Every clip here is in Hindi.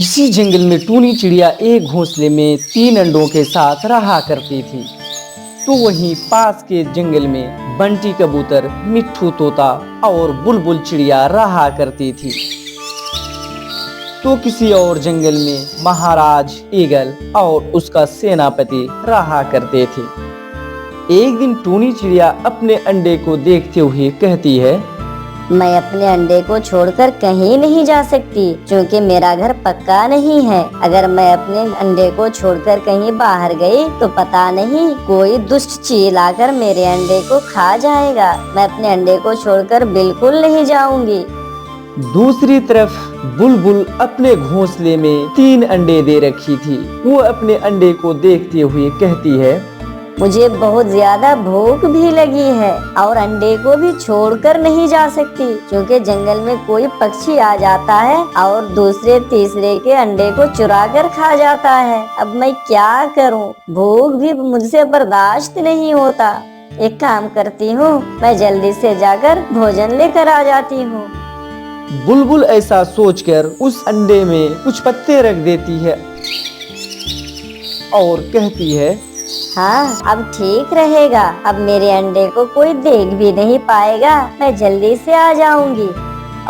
इसी जंगल में टूनी चिड़िया एक घोंसले में 3 अंडों के साथ रहा करती थी। तो वहीं पास के जंगल में बंटी कबूतर, मिट्ठू तोता और बुलबुल चिड़िया रहा करती थी। तो किसी और जंगल में महाराज ईगल और उसका सेनापति रहा करते थे। एक दिन टूनी चिड़िया अपने अंडे को देखते हुए कहती है, मैं अपने अंडे को छोड़कर कहीं नहीं जा सकती क्योंकि मेरा घर पक्का नहीं है। अगर मैं अपने अंडे को छोड़कर कहीं बाहर गई तो पता नहीं कोई दुष्ट चील आकर मेरे अंडे को खा जाएगा। मैं अपने अंडे को छोड़कर बिल्कुल नहीं जाऊंगी। दूसरी तरफ बुलबुल अपने घोंसले में 3 अंडे दे रखी थी। वो अपने अंडे को देखते हुए कहती है, मुझे बहुत ज्यादा भूख भी लगी है और अंडे को भी छोड़कर नहीं जा सकती क्योंकि जंगल में कोई पक्षी आ जाता है और दूसरे तीसरे के अंडे को चुरा कर खा जाता है। अब मैं क्या करूं? भूख भी मुझसे बर्दाश्त नहीं होता। एक काम करती हूँ, मैं जल्दी से जाकर भोजन लेकर आ जाती हूँ। बुलबुल ऐसा सोचकर उस अंडे में कुछ पत्ते रख देती है और कहती है, हाँ, अब ठीक रहेगा। अब मेरे अंडे को कोई देख भी नहीं पाएगा। मैं जल्दी से आ जाऊंगी।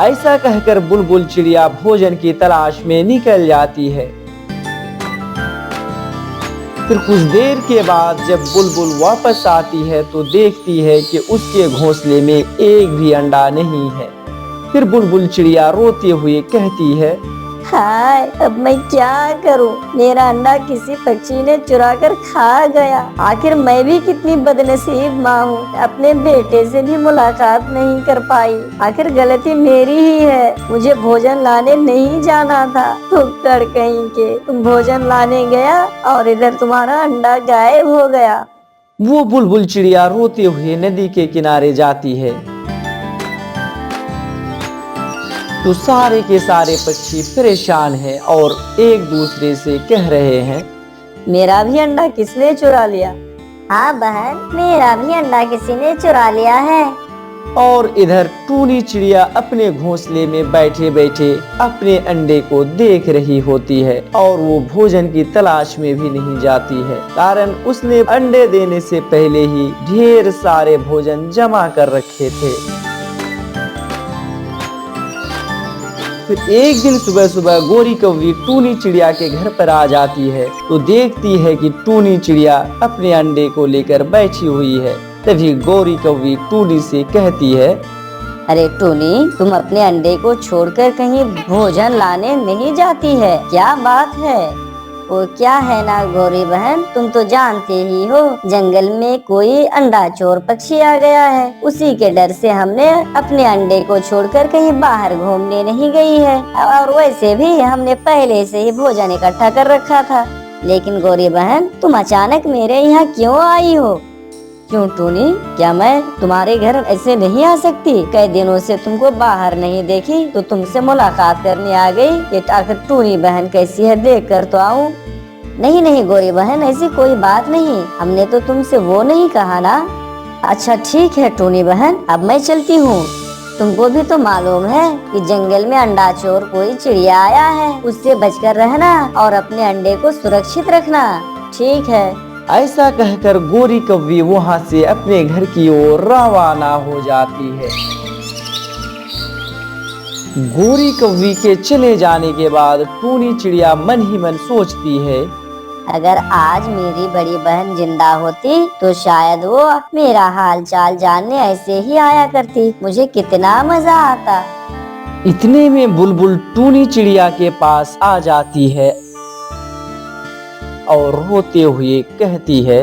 ऐसा कहकर बुलबुल चिड़िया भोजन की तलाश में निकल जाती है। फिर कुछ देर के बाद जब बुलबुल वापस आती है तो देखती है कि उसके घोंसले में एक भी अंडा नहीं है। फिर बुलबुल चिड़िया रोते हुए कहती है, हाय, अब मैं क्या करूं? मेरा अंडा किसी पक्षी ने चुरा कर खा गया। आखिर मैं भी कितनी बदनसीब माँ हूँ, अपने बेटे से भी मुलाकात नहीं कर पाई। आखिर गलती मेरी ही है। मुझे भोजन लाने नहीं जाना था। कर कहीं के तुम भोजन लाने गया और इधर तुम्हारा अंडा गायब हो गया। वो बुलबुल चिड़िया रोते हुए नदी के किनारे जाती है तो सारे के सारे पक्षी परेशान हैं और एक दूसरे से कह रहे हैं, मेरा भी अंडा किसने चुरा लिया? हाँ बहन, मेरा भी अंडा किसी ने चुरा लिया है। और इधर टूनी चिड़िया अपने घोंसले में बैठे बैठे अपने अंडे को देख रही होती है और वो भोजन की तलाश में भी नहीं जाती है, कारण उसने अंडे देने से पहले ही ढेर सारे भोजन जमा कर रखे थे। फिर एक दिन सुबह सुबह गोरी कौवी टूनी चिड़िया के घर पर आ जाती है तो देखती है कि टूनी चिड़िया अपने अंडे को लेकर बैठी हुई है। तभी गोरी कौवी टूनी से कहती है, अरे टूनी, तुम अपने अंडे को छोड़कर कहीं भोजन लाने नहीं जाती है? क्या बात है? वो क्या है ना गौरी बहन, तुम तो जानते ही हो जंगल में कोई अंडा चोर पक्षी आ गया है। उसी के डर से हमने अपने अंडे को छोड़कर कहीं बाहर घूमने नहीं गई है और वैसे भी हमने पहले से ही भोजन इकट्ठा कर रखा था। लेकिन गौरी बहन, तुम अचानक मेरे यहाँ क्यों आई हो? क्यों टूनी, क्या मैं तुम्हारे घर ऐसे नहीं आ सकती? कई दिनों से तुमको बाहर नहीं देखी तो तुमसे मुलाकात करने आ गई। ये आखिर टूनी बहन कैसी है, देख कर तो आऊं। नहीं नहीं गौरी बहन, ऐसी कोई बात नहीं। हमने तो तुमसे वो नहीं कहा ना। अच्छा ठीक है टूनी बहन, अब मैं चलती हूँ। तुमको भी तो मालूम है कि जंगल में अंडा चोर कोई चिड़िया आया है। उससे बचकर रहना और अपने अंडे को सुरक्षित रखना। ठीक है। ऐसा कहकर गोरी कौवी वहाँ से अपने घर की ओर रवाना हो जाती है। गोरी कौवी के चले जाने के बाद टूनी चिड़िया मन ही मन सोचती है, अगर आज मेरी बड़ी बहन जिंदा होती तो शायद वो मेरा हाल चाल जानने ऐसे ही आया करती। मुझे कितना मजा आता। इतने में बुलबुल टूनी चिड़िया के पास आ जाती है और रोते हुए कहती है,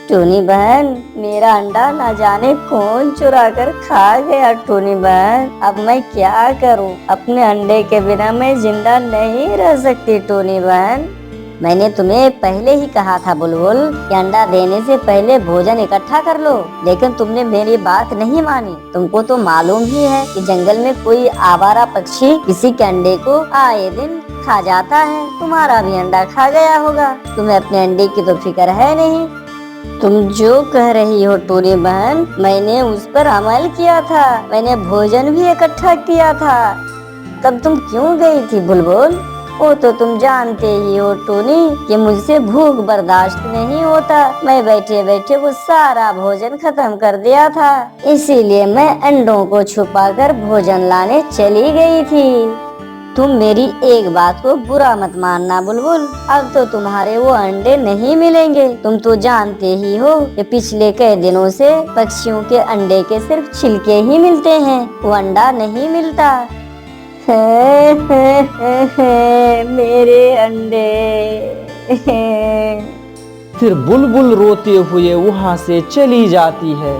टूनी बहन, मेरा अंडा ना जाने कौन चुरा कर खा गया। टूनी बहन, अब मैं क्या करूं? अपने अंडे के बिना मैं जिंदा नहीं रह सकती। टूनी बहन, मैंने तुम्हें पहले ही कहा था बुलबुल कि अंडा देने से पहले भोजन इकट्ठा कर लो, लेकिन तुमने मेरी बात नहीं मानी। तुमको तो मालूम ही है कि जंगल में कोई आवारा पक्षी किसी के अंडे को आए दिन खा जाता है। तुम्हारा भी अंडा खा गया होगा। तुम्हें अपने अंडे की तो फिक्र है नहीं। तुम जो कह रही हो टूनी बहन, मैंने उस पर अमल किया था। मैंने भोजन भी इकट्ठा किया था। तब तुम क्यों गई थी बुलबुल? वो तो तुम जानते ही हो टूनी कि मुझसे भूख बर्दाश्त नहीं होता। मैं बैठे बैठे वो सारा भोजन खत्म कर दिया था, इसीलिए मैं अंडों को छुपाकर भोजन लाने चली गई थी। तुम मेरी एक बात को बुरा मत मानना बुलबुल, अब तो तुम्हारे वो अंडे नहीं मिलेंगे। तुम तो जानते ही हो कि पिछले कई दिनों से पक्षियों के अंडे के सिर्फ छिलके ही मिलते हैं, वो अंडा नहीं मिलता। मेरे अंडे। फिर बुलबुल रोते हुए वहाँ से चली जाती है।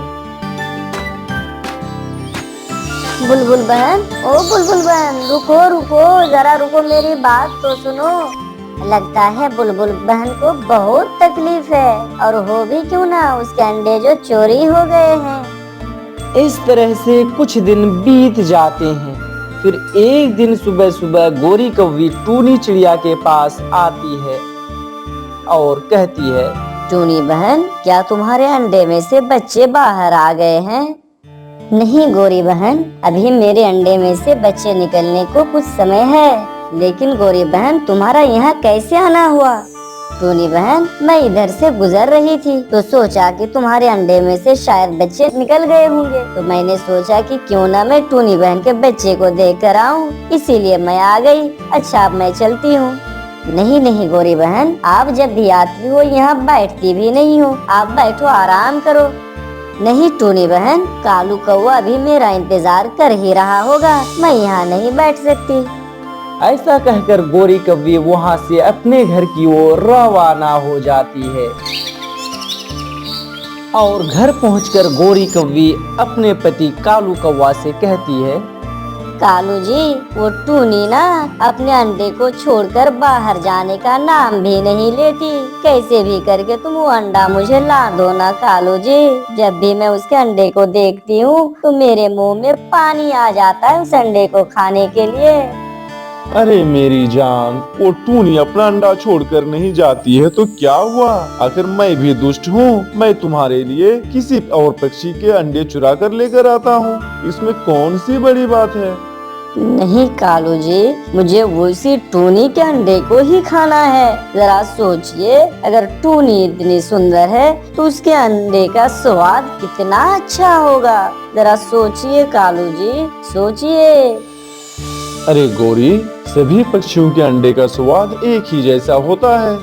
बुलबुल बहन, ओ बुलबुल बहन, रुको रुको, जरा रुको, मेरी बात तो सुनो। लगता है बुलबुल बहन को बहुत तकलीफ है, और हो भी क्यों ना, उसके अंडे जो चोरी हो गए हैं। इस तरह से कुछ दिन बीत जाते हैं। फिर एक दिन सुबह सुबह गोरी कौवी टूनी चिड़िया के पास आती है और कहती है, टूनी बहन, क्या तुम्हारे अंडे में से बच्चे बाहर आ गए हैं? नहीं गोरी बहन, अभी मेरे अंडे में से बच्चे निकलने को कुछ समय है। लेकिन गोरी बहन, तुम्हारा यहाँ कैसे आना हुआ? टूनी बहन, मैं इधर से गुजर रही थी तो सोचा कि तुम्हारे अंडे में से शायद बच्चे निकल गए होंगे, तो मैंने सोचा कि क्यों ना मैं टूनी बहन के बच्चे को देख कर आऊँ, इसीलिए मैं आ गई। अच्छा, अब मैं चलती हूँ। नहीं नहीं गोरी बहन, आप जब भी आती हो यहाँ बैठती भी नहीं हो, आप बैठो, आराम करो। नहीं टूनी बहन, कालू कौवा अभी मेरा इंतजार कर ही रहा होगा, मैं यहाँ नहीं बैठ सकती। ऐसा कहकर गोरी कौवी वहाँ से अपने घर की ओर रवाना हो जाती है। और घर पहुंचकर गोरी कौवी अपने पति कालू कौवा से कहती है, कालू जी, वो टूनी ना अपने अंडे को छोड़कर बाहर जाने का नाम भी नहीं लेती। कैसे भी करके तुम वो अंडा मुझे ला दो ना कालू जी। जब भी मैं उसके अंडे को देखती हूँ तो मेरे मुंह में पानी आ जाता है उस अंडे को खाने के लिए। अरे मेरी जान, वो टूनी अपना अंडा छोड़कर नहीं जाती है तो क्या हुआ? आखिर मैं भी दुष्ट हूँ, मैं तुम्हारे लिए किसी और पक्षी के अंडे चुरा कर लेकर आता हूँ, इसमें कौन सी बड़ी बात है? नहीं कालू जी, मुझे उसी टूनी के अंडे को ही खाना है। जरा सोचिए, अगर टूनी इतनी सुंदर है तो उसके अंडे का स्वाद कितना अच्छा होगा। जरा सोचिए कालू जी, सोचिए। अरे गोरी, सभी पक्षियों के अंडे का स्वाद एक ही जैसा होता है।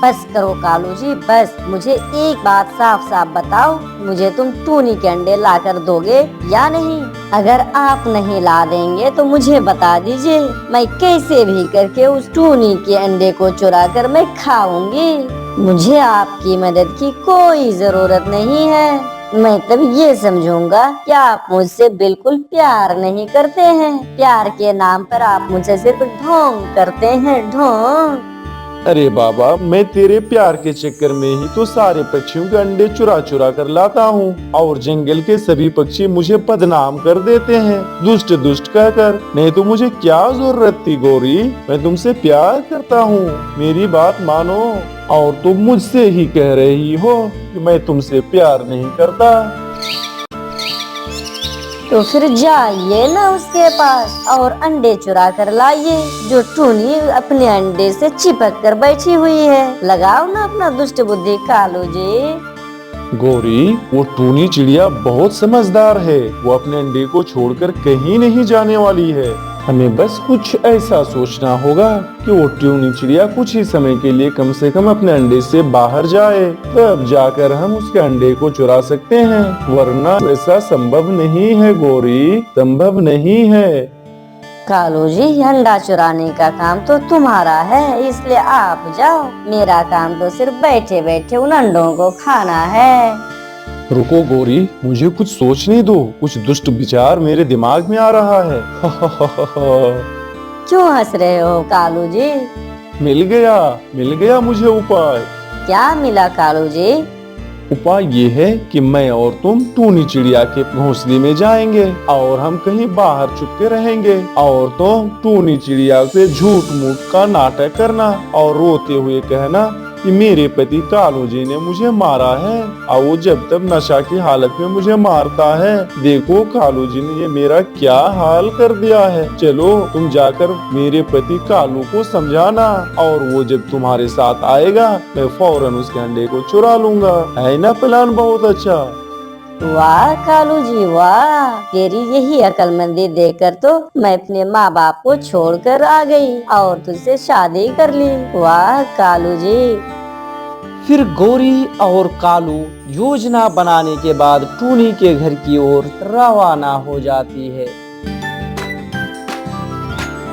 बस करो कालू जी, बस। मुझे एक बात साफ साफ बताओ, मुझे तुम टूनी के अंडे लाकर दोगे या नहीं? अगर आप नहीं ला देंगे तो मुझे बता दीजिए, मैं कैसे भी करके उस टूनी के अंडे को चुरा कर मैं खाऊंगी। मुझे आपकी मदद की कोई जरूरत नहीं है। मैं तब ये समझूंगा कि आप मुझसे बिल्कुल प्यार नहीं करते हैं। प्यार के नाम पर आप मुझसे सिर्फ ढोंग करते हैं, ढोंग। अरे बाबा, मैं तेरे प्यार के चक्कर में ही तो सारे पक्षियों के अंडे चुरा चुरा कर लाता हूँ, और जंगल के सभी पक्षी मुझे बदनाम कर देते हैं, दुष्ट दुष्ट कहकर। नहीं तो मुझे क्या जरूरत थी गोरी, मैं तुमसे प्यार करता हूँ, मेरी बात मानो। और तुम मुझसे ही कह रही हो कि मैं तुमसे प्यार नहीं करता। तो फिर जाइए ना उसके पास और अंडे चुरा कर लाइए, जो टूनी अपने अंडे से चिपक कर बैठी हुई है। लगाओ ना अपना दुष्ट बुद्धि कालू जी। गोरी, वो टूनी चिड़िया बहुत समझदार है, वो अपने अंडे को छोड़कर कहीं नहीं जाने वाली है। हमें बस कुछ ऐसा सोचना होगा कि वो टूनी चिड़िया कुछ ही समय के लिए कम से कम अपने अंडे से बाहर जाए, तब जाकर हम उसके अंडे को चुरा सकते हैं, वरना ऐसा संभव नहीं है गोरी, संभव नहीं है। कालू जी, अंडा चुराने का काम तो तुम्हारा है, इसलिए आप जाओ। मेरा काम तो सिर्फ बैठे बैठे उन अंडों को खाना है। रुको गोरी, मुझे कुछ सोचने दो, कुछ दुष्ट विचार मेरे दिमाग में आ रहा है। क्यों हंस रहे हो कालू जी? मिल गया मुझे उपाय। क्या मिला कालू जी? उपाय ये है कि मैं और तुम टूनी चिड़िया के घोंसले में जाएंगे और हम कहीं बाहर छुप के रहेंगे, और तुम टूनी चिड़िया से झूठ मूठ का नाटक करना और रोते हुए कहना कि मेरे पति कालू जी ने मुझे मारा है और वो जब तक नशा की हालत में मुझे मारता है। देखो कालू जी ने ये मेरा क्या हाल कर दिया है। चलो तुम जाकर मेरे पति कालू को समझाना और वो जब तुम्हारे साथ आएगा मैं फौरन उसके अंडे को चुरा लूंगा। है ना प्लान बहुत अच्छा? वाह कालू जी वाह, तेरी यही अक्लमंदी देखकर तो मैं अपने माँ बाप को छोड़कर आ गई और तुझसे शादी कर ली। वाह कालू जी। फिर गौरी और कालू योजना बनाने के बाद टूनी के घर की ओर रवाना हो जाती है।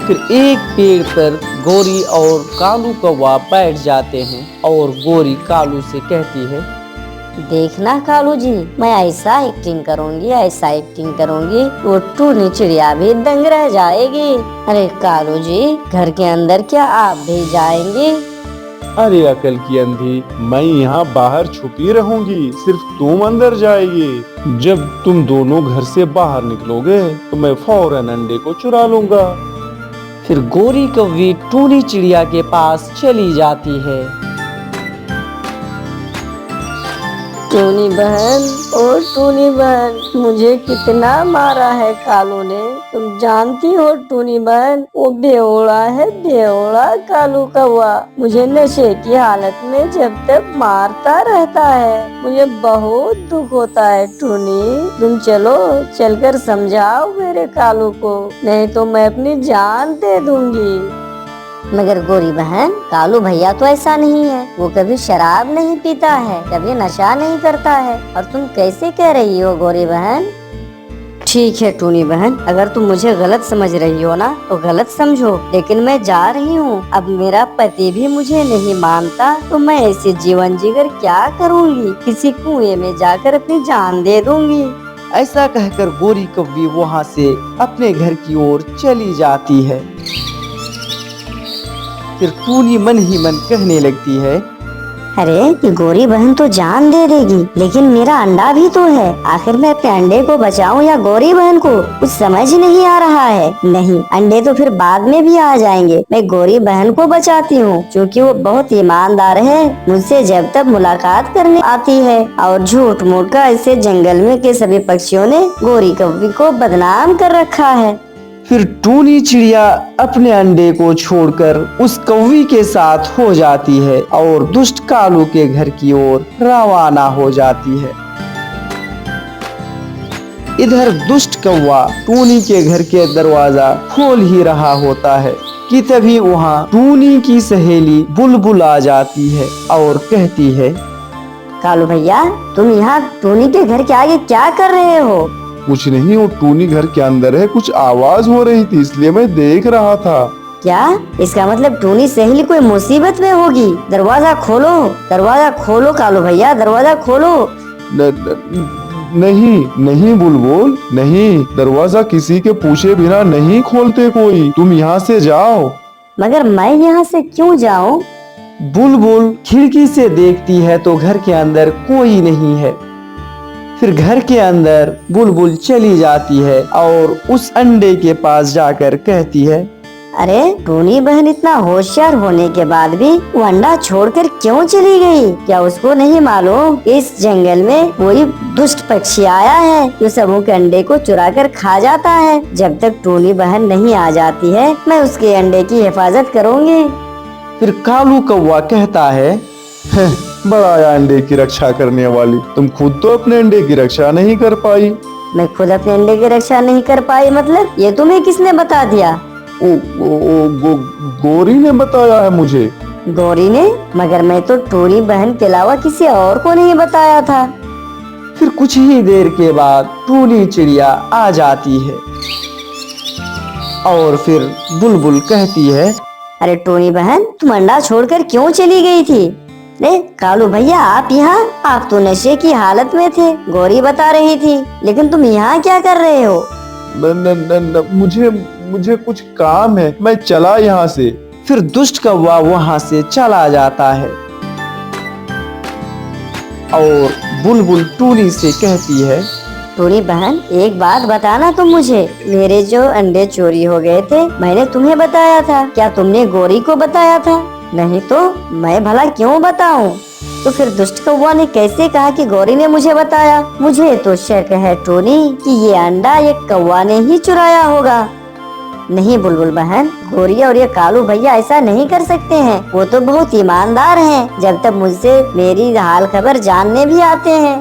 फिर एक पेड़ पर गौरी और कालू कौवा बैठ जाते हैं और गौरी कालू से कहती है, देखना कालू जी, मैं ऐसा एक्टिंग करूंगी वो टूनी चिड़िया भी दंग रह जाएगी। अरे कालू जी, घर के अंदर क्या आप भी जाएंगे? अरे अकल की अंधी, मैं यहाँ बाहर छुपी रहूंगी, सिर्फ तुम अंदर जाएगी। जब तुम दोनों घर से बाहर निकलोगे तो मैं फौरन अंडे को चुरा लूंगा। फिर गौरी कौवी टूनी चिड़िया के पास चली जाती है। टूनी बहन, ओ टूनी बहन, मुझे कितना मारा है कालू ने, तुम जानती हो टूनी बहन, वो बेवड़ा है, बेवड़ा कालू कौवा मुझे नशे की हालत में जब तक मारता रहता है। मुझे बहुत दुख होता है टूनी, तुम चलो, चलकर समझाओ मेरे कालू को, नहीं तो मैं अपनी जान दे दूंगी। मगर गौरी बहन, कालू भैया तो ऐसा नहीं है, वो कभी शराब नहीं पीता है, कभी नशा नहीं करता है, और तुम कैसे कह रही हो गौरी बहन? ठीक है टूनी बहन, अगर तुम मुझे गलत समझ रही हो ना तो गलत समझो, लेकिन मैं जा रही हूँ। अब मेरा पति भी मुझे नहीं मानता तो मैं ऐसे जीवन जीकर क्या करूँगी? किसी कुएं में जाकर अपनी जान दे दूंगी। ऐसा कहकर गौरी कौवी वहाँ से अपने घर की ओर चली जाती है। फिर टूनी मन ही मन कहने लगती है, अरे ये गौरी बहन तो जान दे देगी, लेकिन मेरा अंडा भी तो है, आखिर मैं अपने अंडे को बचाऊं या गौरी बहन को? कुछ समझ नहीं आ रहा है। नहीं, अंडे तो फिर बाद में भी आ जाएंगे, मैं गौरी बहन को बचाती हूँ, क्योंकि वो बहुत ईमानदार है, मुझसे जब तक मुलाकात करने आती है, और झूठ मूठ का ऐसे जंगल में के सभी पक्षियों ने गौरी कौवी को बदनाम कर रखा है। फिर टूनी चिड़िया अपने अंडे को छोड़कर उस कौवी के साथ हो जाती है और दुष्ट कालू के घर की ओर रवाना हो जाती है। इधर दुष्ट कौवा टूनी के घर के दरवाजा खोल ही रहा होता है कि तभी वहाँ टूनी की सहेली बुलबुल आ जाती है और कहती है, कालू भैया, तुम यहाँ टूनी के घर के आगे क्या कर रहे हो? कुछ नहीं, वो टूनी घर के अंदर है, कुछ आवाज हो रही थी इसलिए मैं देख रहा था। क्या? इसका मतलब टूनी सहेली कोई मुसीबत में होगी। दरवाजा खोलो कालू भैया, दरवाजा खोलो। नहीं बुलबुल, नहीं, दरवाजा किसी के पूछे बिना नहीं खोलते कोई, तुम यहाँ से जाओ। मगर मैं यहाँ से क्यों जाऊँ? बुलबुल खिड़की से देखती है तो घर के अंदर कोई नहीं है। फिर घर के अंदर बुलबुल चली जाती है और उस अंडे के पास जाकर कहती है, अरे टूनी बहन इतना होशियार होने के बाद भी वो अंडा छोड़कर क्यों चली गई? क्या उसको नहीं मालूम इस जंगल में कोई दुष्ट पक्षी आया है जो सबों के अंडे को चुरा कर खा जाता है? जब तक टूनी बहन नहीं आ जाती है मैं उसके अंडे की हिफाजत करूँगी। फिर कालू कौवा कहता है, बड़ा आया अंडे की रक्षा करने वाली, तुम खुद तो अपने अंडे की रक्षा नहीं कर पाई। मैं खुद अपने अंडे की रक्षा नहीं कर पाई मतलब? ये तुम्हें किसने बता दिया? गौरी ने बताया है मुझे। गौरी ने? मगर मैं तो टूनी बहन के अलावा किसी और को नहीं बताया था। फिर कुछ ही देर के बाद टूनी चिड़िया आ जाती है और फिर बुलबुल कहती है, अरे टूनी बहन, तुम अंडा छोड़कर क्यों चली गई थी? अरे कालू भैया, आप यहाँ? आप तो नशे की हालत में थे, गौरी बता रही थी, लेकिन तुम यहाँ क्या कर रहे हो? मुझे कुछ काम है, मैं चला यहाँ से। फिर दुष्ट कौवा वहाँ से चला जाता है और बुलबुल टूनी से कहती है, टूनी बहन, एक बात बताना तुम मुझे, मेरे जो अंडे चोरी हो गए थे मैंने तुम्हें बताया था, क्या तुमने गौरी को बताया था? नहीं तो मैं भला क्यों बताऊं? तो फिर दुष्ट कौवा ने कैसे कहा कि गौरी ने मुझे बताया? मुझे तो शक है टोनी कि ये अंडा ये कौवा ने ही चुराया होगा। नहीं बुलबुल बहन, गौरी और ये कालू भैया ऐसा नहीं कर सकते हैं। वो तो बहुत ईमानदार हैं। जब तक मुझसे मेरी हाल खबर जानने भी आते हैं।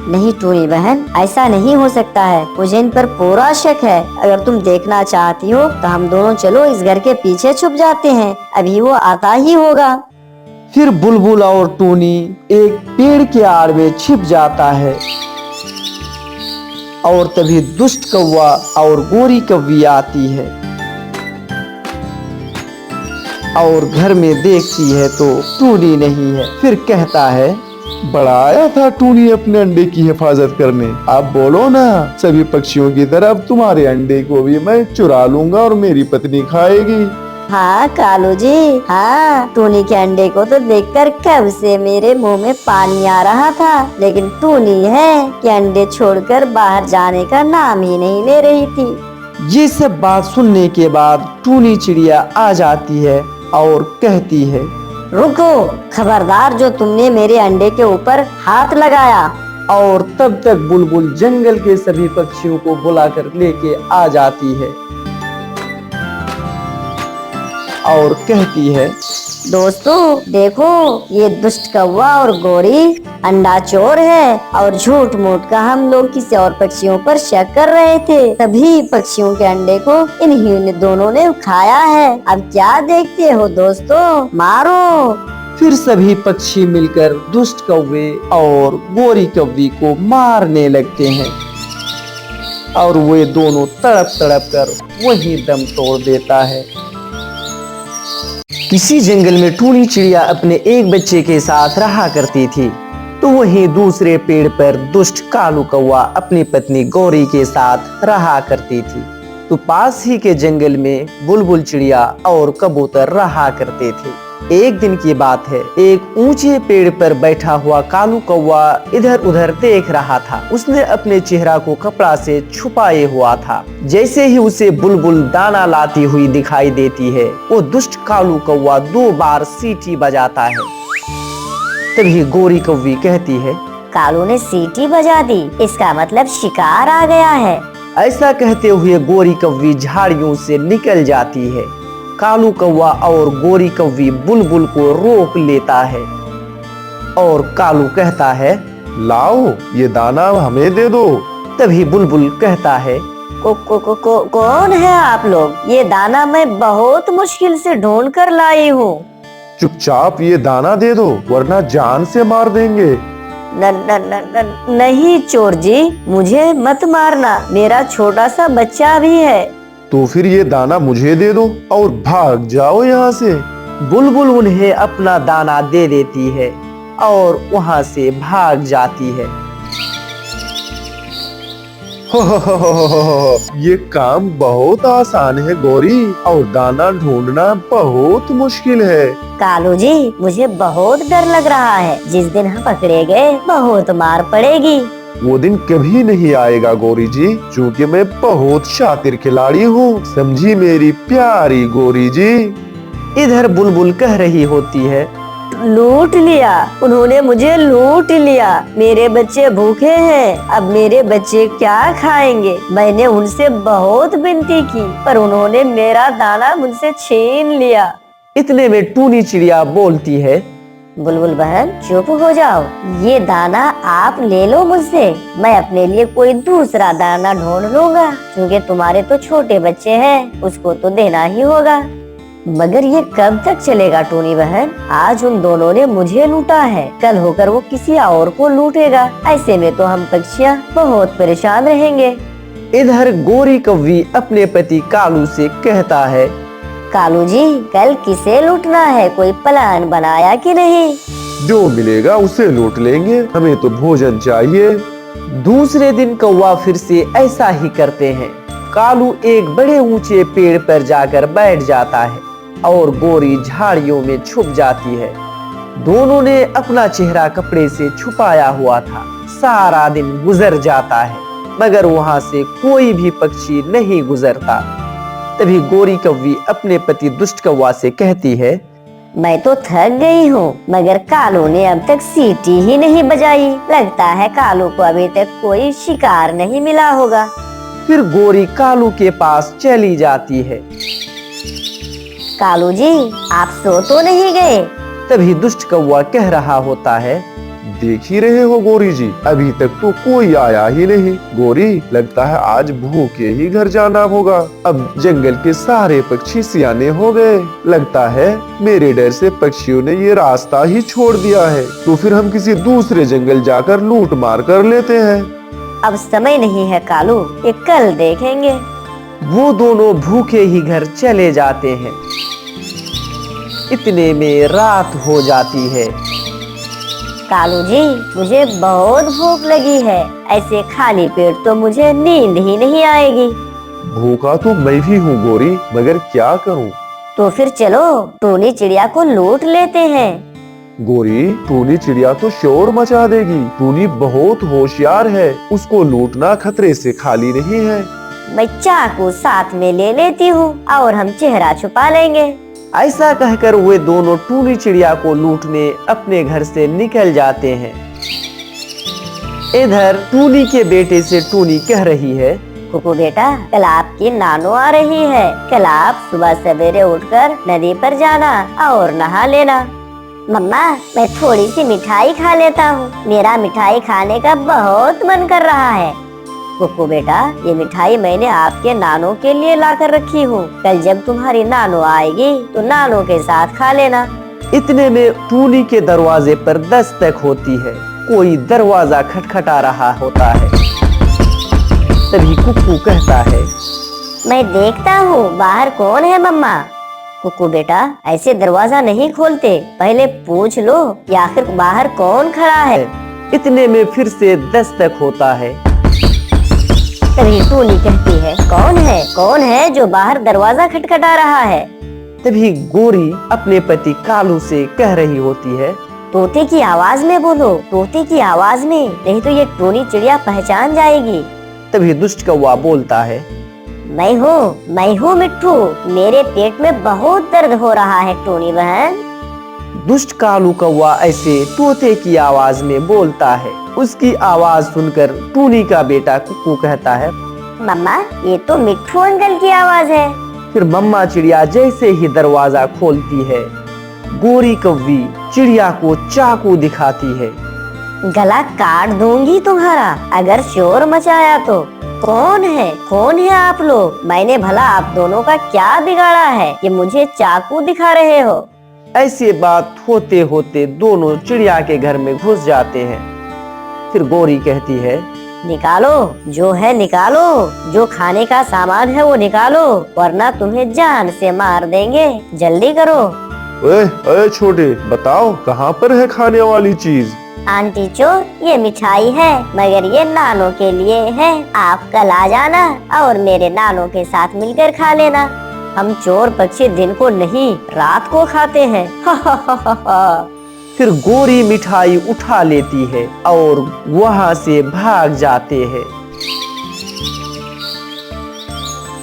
नहीं टोनी बहन, ऐसा नहीं हो सकता है। मुझे इन पर पूरा शक है। अगर तुम देखना चाहती हो तो हम दोनों चलो इस घर के पीछे छुप जाते हैं। अभी वो आता ही होगा। फिर बुलबुल और टोनी एक पेड़ के आड़ में छिप जाता है और तभी दुष्ट कौवा और गोरी कौवी आती है और घर में देखती है तो टूनी नहीं है। फिर कहता है, बड़ा आया था टूनी अपने अंडे की हिफाजत करने। आप बोलो ना, सभी पक्षियों की तरह अब तुम्हारे अंडे को भी मैं चुरा लूंगा और मेरी पत्नी खाएगी। हाँ कालू जी, हाँ टूनी के अंडे को तो देखकर कब से मेरे मुंह में पानी आ रहा था। लेकिन टूनी है कि अंडे छोड़कर बाहर जाने का नाम ही नहीं ले रही थी। ये सब बात सुनने के बाद टूनी चिड़िया आ जाती है और कहती है, रुको, खबरदार जो तुमने मेरे अंडे के ऊपर हाथ लगाया। और तब तक बुलबुल जंगल के सभी पक्षियों को बुलाकर लेके आ जाती है और कहती है, दोस्तों देखो, ये दुष्ट कौवा और गोरी अंडा चोर है और झूठ मूठ का हम लोग किसी और पक्षियों पर शक कर रहे थे। तभी पक्षियों के अंडे को इन्हीं दोनों ने खाया है। अब क्या देखते हो दोस्तों, मारो। फिर सभी पक्षी मिलकर दुष्ट कौवे और गोरी कौवी को मारने लगते हैं और वे दोनों तड़प तड़प कर वहीं दम तोड़ देता है। किसी जंगल में टूनी चिड़िया अपने एक बच्चे के साथ रहा करती थी, तो वहीं दूसरे पेड़ पर दुष्ट कालू कौवा अपनी पत्नी गौरी के साथ रहा करती थी। तो पास ही के जंगल में बुलबुल चिड़िया और कबूतर रहा करते थे। एक दिन की बात है, एक ऊंचे पेड़ पर बैठा हुआ कालू कौवा इधर उधर देख रहा था। उसने अपने चेहरा को कपड़ा से छुपाए हुआ था। जैसे ही उसे बुलबुल दाना लाती हुई दिखाई देती है, वो दुष्ट कालू कौवा 2 बार सीटी बजाता है। तभी गोरी कौवी कहती है, कालू ने सीटी बजा दी, इसका मतलब शिकार आ गया है। ऐसा कहते हुए गोरी कौवी झाड़ियों से निकल जाती है। कालू कौवा और गोरी कौवी बुलबुल को रोक लेता है और कालू कहता है, लाओ ये दाना हमें दे दो। तभी बुलबुल कहता है, कौन है आप लोग? ये दाना मैं बहुत मुश्किल से ढूंढ कर लाई हूँ। चुपचाप ये दाना दे दो वरना जान से मार देंगे। नहीं चोर जी, मुझे मत मारना, मेरा छोटा सा बच्चा भी है। तो फिर ये दाना मुझे दे दो और भाग जाओ यहाँ से। बुलबुल उन्हें अपना दाना दे देती है और वहाँ से भाग जाती है। ये काम बहुत आसान है गौरी, और दाना ढूंढना बहुत मुश्किल है। कालू जी, मुझे बहुत डर लग रहा है। जिस दिन हम पकड़े गए बहुत मार पड़ेगी। वो दिन कभी नहीं आएगा गौरी जी, क्योंकि मैं बहुत शातिर खिलाड़ी हूँ, समझी मेरी प्यारी गौरी जी। इधर बुलबुल कह रही होती है, लूट लिया, उन्होंने मुझे लूट लिया। मेरे बच्चे भूखे हैं, अब मेरे बच्चे क्या खाएंगे? मैंने उनसे बहुत विनती की पर उन्होंने मेरा दाना मुझसे छीन लिया। इतने में टूनी चिड़िया बोलती है, बुलबुल बहन चुप हो जाओ, ये दाना आप ले लो मुझसे, मैं अपने लिए कोई दूसरा दाना ढूंढ लूंगा, क्योंकि तुम्हारे तो छोटे बच्चे हैं, उसको तो देना ही होगा। मगर ये कब तक चलेगा टूनी बहन? आज उन दोनों ने मुझे लूटा है, कल होकर वो किसी और को लूटेगा। ऐसे में तो हम पक्षियाँ बहुत परेशान रहेंगे। इधर गोरी कौवी अपने पति कालू से कहता है, कालू जी, कल किसे लूटना है, कोई प्लान बनाया कि नहीं? जो मिलेगा उसे लूट लेंगे, हमें तो भोजन चाहिए। दूसरे दिन कौवा फिर से ऐसा ही करते हैं। कालू एक बड़े ऊंचे पेड़ पर जाकर बैठ जाता है और गोरी झाड़ियों में छुप जाती है। दोनों ने अपना चेहरा कपड़े से छुपाया हुआ था। सारा दिन गुजर जाता है मगर वहां से कोई भी पक्षी नहीं गुजरता। तभी गोरी कौवी अपने पति दुष्ट कौवा से कहती है, मैं तो थक गई हूँ, मगर कालू ने अब तक सीटी ही नहीं बजाई। लगता है कालू को अभी तक कोई शिकार नहीं मिला होगा। फिर गोरी कालू के पास चली जाती है। कालू जी, आप सो तो नहीं गए? तभी दुष्ट कौवा कह रहा होता है, देख ही रहे हो गोरी जी, अभी तक तो कोई आया ही नहीं। गोरी, लगता है आज भूखे ही घर जाना होगा। अब जंगल के सारे पक्षी सियाने हो गए। लगता है मेरे डर से पक्षियों ने ये रास्ता ही छोड़ दिया है। तो फिर हम किसी दूसरे जंगल जाकर लूट मार कर लेते हैं। अब समय नहीं है कालू, ये कल देखेंगे। वो दोनों भूखे ही घर चले जाते हैं। इतने में रात हो जाती है। कालू जी, मुझे बहुत भूख लगी है। ऐसे खाली पेट तो मुझे नींद ही नहीं आएगी। भूखा तो मैं भी हूँ गोरी, मगर क्या करूँ। तो फिर चलो टूनी चिड़िया को लूट लेते हैं। गोरी, टूनी चिड़िया तो शोर मचा देगी। टूनी बहुत होशियार है, उसको लूटना खतरे से खाली नहीं है। मैं चाकू साथ में ले लेती हूँ और हम चेहरा छुपा लेंगे। ऐसा कहकर वे दोनों टूनी चिड़िया को लूटने अपने घर से निकल जाते हैं। इधर टूनी के बेटे से टूनी कह रही है, कुकू बेटा, कल आपकी नानो आ रही है। कल आप सुबह सवेरे उठकर नदी पर जाना और नहा लेना। मम्मा, मैं थोड़ी सी मिठाई खा लेता हूँ। मेरा मिठाई खाने का बहुत मन कर रहा है। कुकू बेटा, ये मिठाई मैंने आपके नानो के लिए लाकर रखी हूँ। कल जब तुम्हारी नानो आएगी तो नानो के साथ खा लेना। इतने में टूनी के दरवाजे पर दस्तक होती है। कोई दरवाजा खटखटा रहा होता है। तभी कुकू कहता है, मैं देखता हूँ बाहर कौन है मम्मा। कुकू बेटा, ऐसे दरवाजा नहीं खोलते, पहले पूछ लो या आखिर बाहर कौन खड़ा है। इतने में फिर से दस्तक होता है। तभी टूनी कहती है, कौन है जो बाहर दरवाजा खटखटा रहा है। तभी गोरी अपने पति कालू से कह रही होती है, तोते की आवाज में बोलो, तोते की आवाज में, नहीं तो ये टूनी चिड़िया पहचान जाएगी। तभी दुष्ट कौवा बोलता है, मैं हूँ मिट्ठू। मेरे पेट में बहुत दर्द हो रहा है टूनी बहन। दुष्ट कालू कौवा ऐसे तोते की आवाज में बोलता है। उसकी आवाज सुनकर टूनी का बेटा कुकू कहता है, मम्मा, ये तो मिट्ठू अंकल की आवाज है। फिर मम्मा चिड़िया जैसे ही दरवाजा खोलती है, गोरी कौवी चिड़िया को चाकू दिखाती है। गला काट दूंगी तुम्हारा अगर शोर मचाया तो। कौन है आप लोग? मैंने भला आप दोनों का क्या बिगाड़ा है कि मुझे चाकू दिखा रहे हो? ऐसी बात होते होते दोनों चिड़िया के घर में घुस जाते हैं। फिर गोरी कहती है, निकालो जो है निकालो, जो खाने का सामान है वो निकालो, वरना तुम्हें जान से मार देंगे। जल्दी करो। ओए छोटे, बताओ कहाँ पर है खाने वाली चीज? आंटी चोर, ये मिठाई है, मगर ये नानो के लिए है। आप कल आ जाना और मेरे नानो के साथ मिलकर खा लेना। हम चोर पक्षी दिन को नहीं रात को खाते हैं। फिर गोरी मिठाई उठा लेती है और वहाँ से भाग जाते हैं।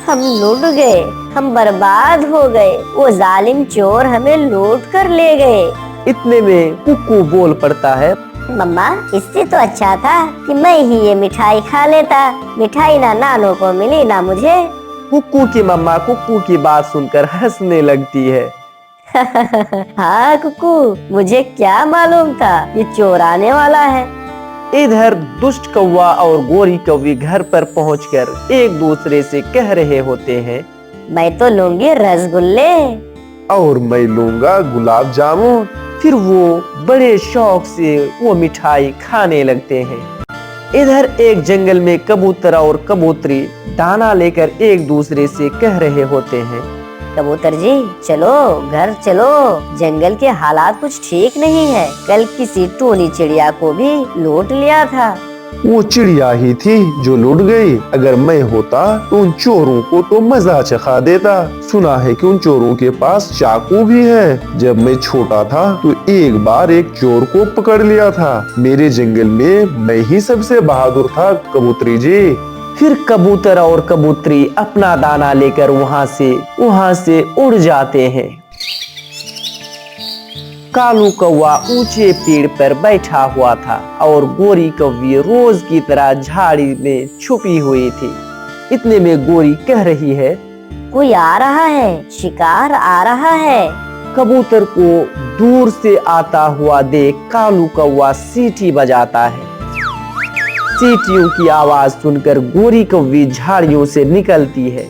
हम लूट गए, हम बर्बाद हो गए। वो जालिम चोर हमें लूट कर ले गए। इतने में कुकू बोल पड़ता है, मम्मा, इससे तो अच्छा था कि मैं ही ये मिठाई खा लेता। मिठाई ना नानो को मिली ना मुझे। कुकू की मम्मा कुकू की बात सुनकर हंसने लगती है। हाँ कुकू, मुझे क्या मालूम था ये चोर आने वाला है। इधर दुष्ट कौवा और गोरी कौवी घर पर पहुंचकर एक दूसरे से कह रहे होते हैं, मैं तो लूंगी रसगुल्ले और मैं लूंगा गुलाब जामुन। फिर वो बड़े शौक से वो मिठाई खाने लगते हैं। इधर एक जंगल में कबूतर और कबूतरी दाना लेकर एक दूसरे से कह रहे होते हैं, कबूतर जी, चलो घर चलो। जंगल के हालात कुछ ठीक नहीं है। कल किसी टूनी चिड़िया को भी लूट लिया था। वो चिड़िया ही थी जो लुट गई। अगर मैं होता तो उन चोरों को तो मजा चखा देता। सुना है कि उन चोरों के पास चाकू भी है। जब मैं छोटा था तो एक बार एक चोर को पकड़ लिया था। मेरे जंगल में मैं ही सबसे बहादुर था कबूतरी जी। फिर कबूतर और कबूतरी अपना दाना लेकर वहाँ से उड़ जाते हैं। कालू कौवा ऊंचे पेड़ पर बैठा हुआ था और गोरी कौवी रोज की तरह झाड़ी में छुपी हुई थी। इतने में गोरी कह रही है, कोई आ रहा है, शिकार आ रहा है। कबूतर को दूर से आता हुआ देख कालू कौवा सीटी बजाता है। सीटियों की आवाज सुनकर गोरी कौवी झाड़ियों से निकलती है।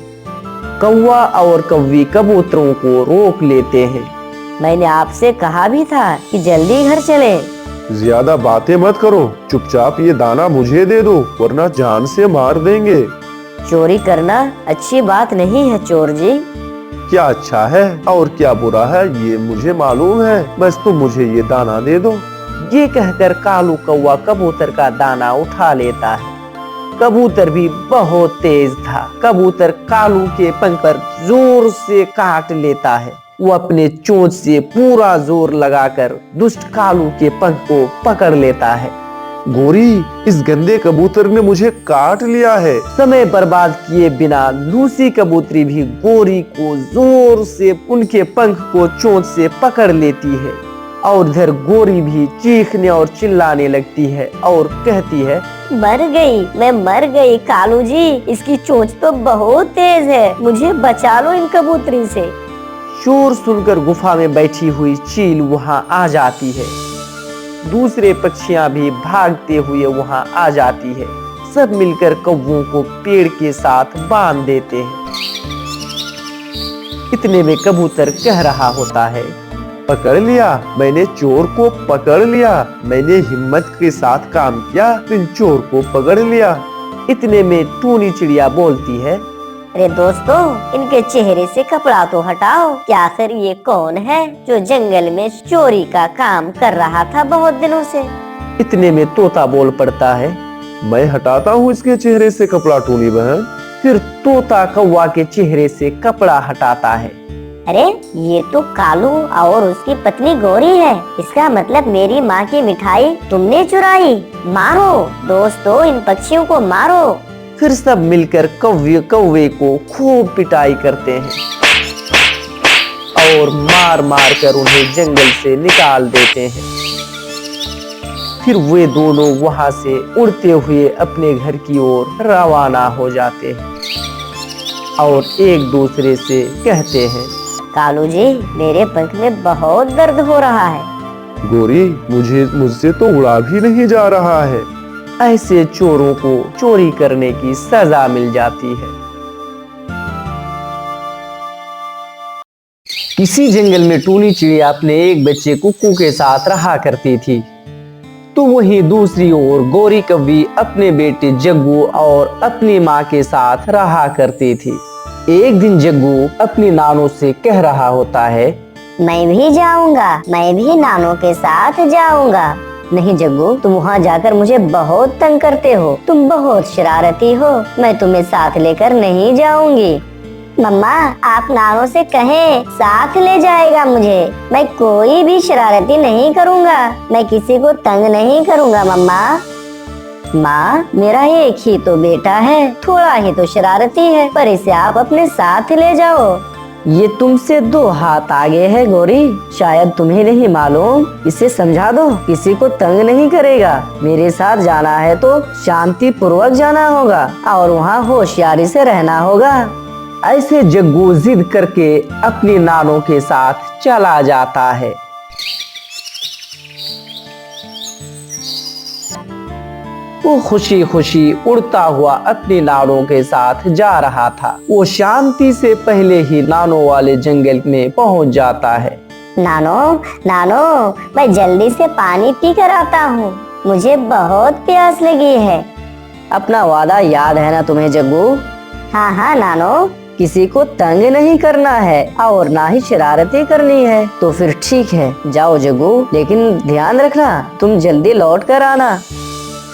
कौवा और कौवी कबूतरों को रोक लेते हैं। मैंने आपसे कहा भी था कि जल्दी घर चले। ज्यादा बातें मत करो, चुपचाप ये दाना मुझे दे दो, वरना जान से मार देंगे। चोरी करना अच्छी बात नहीं है चोर जी। क्या अच्छा है और क्या बुरा है ये मुझे मालूम है, बस तुम मुझे ये दाना दे दो। ये कहकर कालू कौवा कबूतर का दाना उठा लेता है। कबूतर भी बहुत तेज था। कबूतर कालू के पंख पर जोर से काट लेता है। वो अपने चोंच से पूरा जोर लगाकर दुष्ट कालू के पंख को पकड़ लेता है। गोरी, इस गंदे कबूतर ने मुझे काट लिया है। समय बर्बाद किए बिना लूसी कबूतरी भी गोरी को जोर से उनके पंख को चोंच से पकड़ लेती है और इधर गोरी भी चीखने और चिल्लाने लगती है और कहती है, मर गई, मैं मर गई कालू जी, इसकी चोंच तो बहुत तेज है, मुझे बचा लो इन कबूतरी से। शोर सुनकर गुफा में बैठी हुई चील वहाँ आ जाती है। दूसरे पक्षियां भी भागते हुए वहाँ आ जाती है। सब मिलकर कौवों को पेड़ के साथ बांध देते हैं। इतने में कबूतर कह रहा होता है, पकड़ लिया, मैंने चोर को पकड़ लिया। मैंने हिम्मत के साथ काम किया, इन चोर को पकड़ लिया। इतने में टूनी चिड़िया बोलती है, अरे दोस्तों, इनके चेहरे से कपड़ा तो हटाओ। क्या आखिर ये कौन है जो जंगल में चोरी का काम कर रहा था बहुत दिनों से? इतने में तोता बोल पड़ता है, मैं हटाता हूँ इसके चेहरे से कपड़ा टूनी बहन। फिर तोता कौवा के चेहरे से कपड़ा हटाता है। अरे ये तो कालू और उसकी पत्नी गोरी है। इसका मतलब मेरी माँ की मिठाई तुमने चुराई। मारो दोस्तों, इन पक्षियों को मारो। फिर सब मिलकर कौवे को खूब पिटाई करते हैं और मार मार कर उन्हें जंगल से निकाल देते हैं। फिर वे दोनों वहां से उड़ते हुए अपने घर की ओर रवाना हो जाते हैं और एक दूसरे से कहते हैं, कालू जी, मेरे पंख में बहुत दर्द हो रहा है। गोरी, मुझसे तो उड़ा भी नहीं जा रहा है। ऐसे चोरों को चोरी करने की सजा मिल जाती है। किसी जंगल में टूनी चिड़िया अपने एक बच्चे कुक्कू के साथ रहा करती थी, तो वहीं दूसरी ओर गोरी कौवी अपने बेटे जग्गू और अपनी माँ के साथ रहा करती थी। एक दिन जग्गू अपनी नानों से कह रहा होता है, मैं भी जाऊंगा, मैं भी नानों के साथ जाऊंगा। नहीं जग्गू, तुम वहाँ जाकर मुझे बहुत तंग करते हो, तुम बहुत शरारती हो, मैं तुम्हें साथ लेकर नहीं जाऊंगी। मम्मा, आप नानों से कहें साथ ले जाएगा मुझे। मैं कोई भी शरारती नहीं करूँगा, मैं किसी को तंग नहीं करूँगा मम्मा। माँ, मेरा एक ही तो बेटा है, थोड़ा ही तो शरारती है, पर इसे आप अपने साथ ले जाओ। ये तुमसे 2 हाथ आगे है गोरी, शायद तुम्हें नहीं मालूम। इसे समझा दो, किसी को तंग नहीं करेगा। मेरे साथ जाना है तो शांति पूर्वक जाना होगा और वहाँ होशियारी से रहना होगा। ऐसे जग्गू जिद करके अपनी नानों के साथ चला जाता है। वो खुशी खुशी उड़ता हुआ अपनी नानों के साथ जा रहा था। वो शांति से पहले ही नानों वाले जंगल में पहुंच जाता है। नानो, नानो, मैं जल्दी से पानी पी कर आता हूँ, मुझे बहुत प्यास लगी है। अपना वादा याद है ना तुम्हें जग्गू? हाँ हाँ नानो। किसी को तंग नहीं करना है और ना ही शरारतें करनी है। तो फिर ठीक है, जाओ जग्गू, लेकिन ध्यान रखना तुम जल्दी लौट कर आना।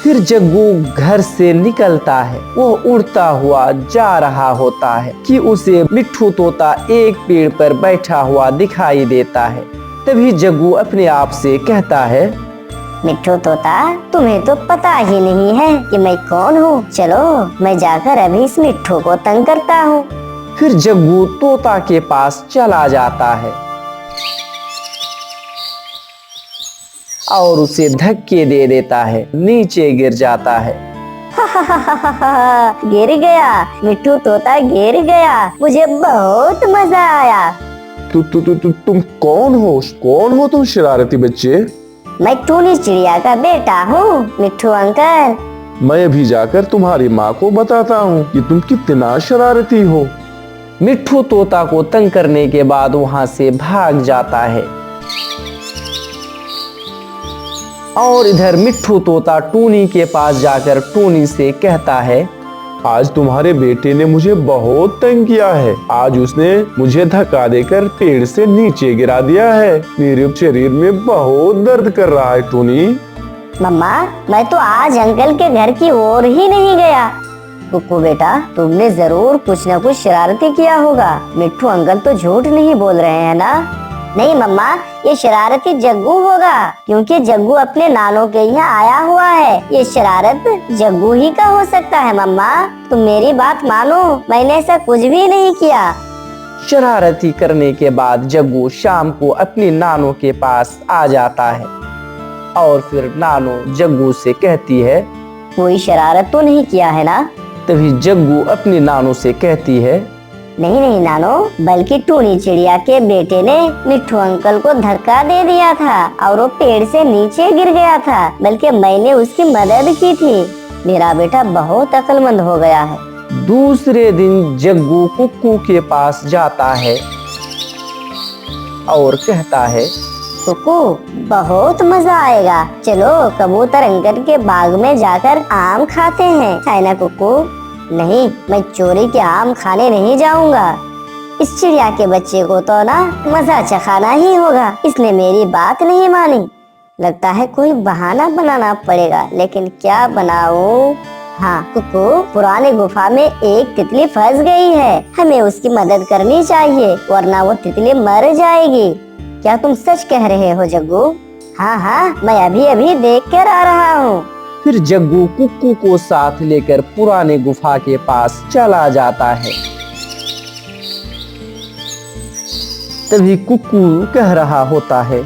फिर जग्गू घर से निकलता है। वो उड़ता हुआ जा रहा होता है कि उसे मिट्ठू तोता एक पेड़ पर बैठा हुआ दिखाई देता है। तभी जग्गू अपने आप से कहता है, मिट्ठू तोता, तुम्हें तो पता ही नहीं है कि मैं कौन हूँ। चलो मैं जाकर अभी इस मिट्ठू को तंग करता हूँ। फिर जग्गू तोता के पास चला जाता है। और उसे धक्के दे देता है, नीचे गिर जाता है। गिर गया मिट्ठू तोता, गिर गया, मुझे बहुत मजा आया। तुम कौन हो तुम शरारती बच्चे? मैं टूनी चिड़िया का बेटा हूँ मिट्ठू अंकल। मैं अभी जाकर तुम्हारी माँ को बताता हूँ कि तुम कितना शरारती हो। मिट्ठू तोता को तंग करने के बाद वहां से भाग जाता है और इधर मिट्ठू तोता टूनी के पास जाकर टूनी से कहता है, आज तुम्हारे बेटे ने मुझे बहुत तंग किया है। आज उसने मुझे धक्का देकर पेड़ से नीचे गिरा दिया है। मेरे शरीर में बहुत दर्द कर रहा है टूनी। मम्मा, मैं तो आज अंकल के घर की ओर ही नहीं गया। कुक्कू बेटा, तुमने जरूर कुछ न कुछ शरारती किया होगा। मिट्ठू अंकल तो झूठ नहीं बोल रहे हैं ना? नहीं मम्मा, ये शरारती जग्गू होगा, क्योंकि जग्गू अपने नानों के यहाँ आया हुआ है। ये शरारत जग्गू ही का हो सकता है। मम्मा, तुम मेरी बात मानो, मैंने ऐसा कुछ भी नहीं किया। शरारती करने के बाद जग्गू शाम को अपनी नानों के पास आ जाता है और फिर नानो जग्गू से कहती है, कोई शरारत तो नहीं किया है ना? तभी जग्गू अपनी नानों से कहती है, नहीं नहीं नानो, बल्कि टूनी चिड़िया के बेटे ने मिट्ठू अंकल को धक्का दे दिया था और वो पेड़ से नीचे गिर गया था, बल्कि मैंने उसकी मदद की थी। मेरा बेटा बहुत अक्लमंद हो गया है। दूसरे दिन जग्गू कुक्कू के पास जाता है और कहता है, कुक्कू, बहुत मजा आएगा, चलो कबूतर अंकल के बाग में जाकर आम खाते हैं, है ना कुक्कू? नहीं, मैं चोरी के आम खाने नहीं जाऊंगा। इस चिड़िया के बच्चे को तो ना मजा चखाना ही होगा। इसने मेरी बात नहीं मानी। लगता है कोई बहाना बनाना पड़ेगा, लेकिन क्या बनाऊं? हाँ कुक्कू, पुरानी गुफा में एक तितली फंस गई है, हमें उसकी मदद करनी चाहिए, वरना वो तितली मर जाएगी। क्या तुम सच कह रहे हो जग्गू? हाँ हाँ, मैं अभी अभी देख कर आ रहा हूँ। फिर जग्गू कुक्कू को साथ लेकर पुराने गुफा के पास चला जाता है। तभी कुक्कू कह रहा होता है,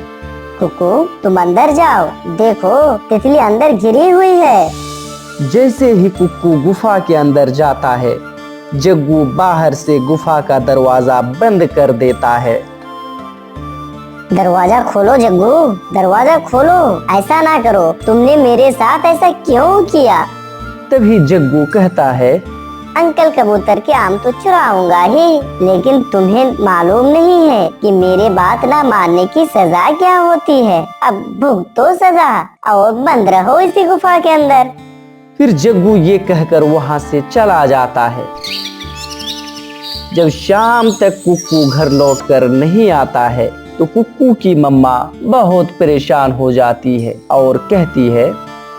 कुक्कू, तुम अंदर जाओ, देखो तितली अंदर गिरी हुई है। जैसे ही कुक्कू गुफा के अंदर जाता है, जग्गू बाहर से गुफा का दरवाजा बंद कर देता है। दरवाजा खोलो जग्गू, दरवाजा खोलो, ऐसा ना करो, तुमने मेरे साथ ऐसा क्यों किया? तभी जग्गू कहता है, अंकल कबूतर के आम तो चुराऊंगा ही, लेकिन तुम्हें मालूम नहीं है कि मेरे बात ना मानने की सजा क्या होती है। अब भुगतो सजा और बंद रहो इसी गुफा के अंदर। फिर जग्गू ये कहकर वहां से चला जाता है। जब शाम तक कुक्कू घर लौटकर नहीं आता है तो कुक्कू की मम्मा बहुत परेशान हो जाती है और कहती है,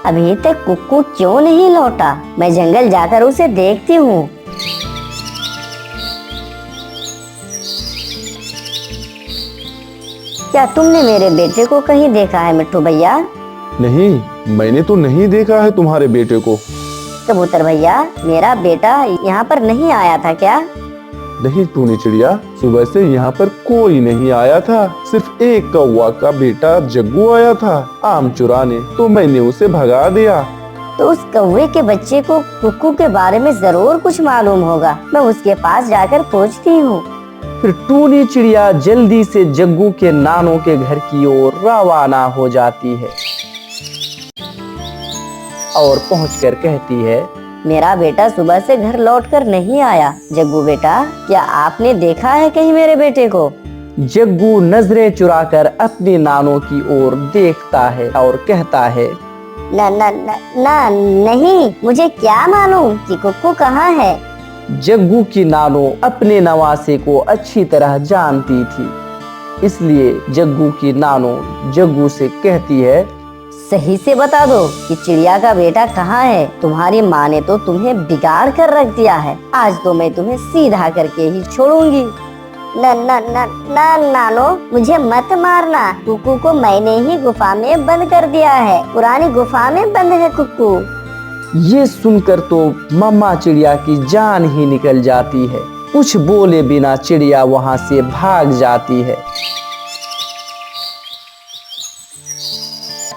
अभी तक कुक्कू क्यों नहीं लौटा? मैं जंगल जाकर उसे देखती हूँ। क्या तुमने मेरे बेटे को कहीं देखा है मिट्ठू भैया? नहीं, मैंने तो नहीं देखा है तुम्हारे बेटे को। कबूतर भैया, मेरा बेटा यहाँ पर नहीं आया था क्या? नहीं टूनी चिड़िया, सुबह से यहाँ पर कोई नहीं आया था, सिर्फ एक कौवा का बेटा जग्गू आया था आम चुराने, तो मैंने उसे भगा दिया। तो उस कौवे के बच्चे को कुक्कू के बारे में जरूर कुछ मालूम होगा, मैं उसके पास जाकर पूछती हूँ। फिर टूनी चिड़िया जल्दी से जग्गू के नानों के घर की ओर रवाना हो जाती है और पहुंचकर कहती है, मेरा बेटा सुबह से घर लौटकर नहीं आया। जग्गू बेटा, क्या आपने देखा है कहीं मेरे बेटे को? जग्गू नजरें चुराकर अपनी नानों की ओर देखता है और कहता है, ना ना ना ना नहीं, मुझे क्या मालूम कि कुक्कू कहाँ है। जग्गू की नानों अपने नवासे को अच्छी तरह जानती थी, इसलिए जग्गू की नानों जग्गू से कहती है, सही से बता दो कि चिड़िया का बेटा कहाँ है। तुम्हारी माँ ने तो तुम्हें बिगाड़ कर रख दिया है, आज तो मैं तुम्हें सीधा करके ही छोड़ूंगी। ना ना ना ना नानो, मुझे मत मारना, कुक्कू को मैंने ही गुफा में बंद कर दिया है, पुरानी गुफा में बंद है कुक्कू। ये सुनकर तो मम्मा चिड़िया की जान ही निकल जाती है। कुछ बोले बिना चिड़िया वहां से भाग जाती है।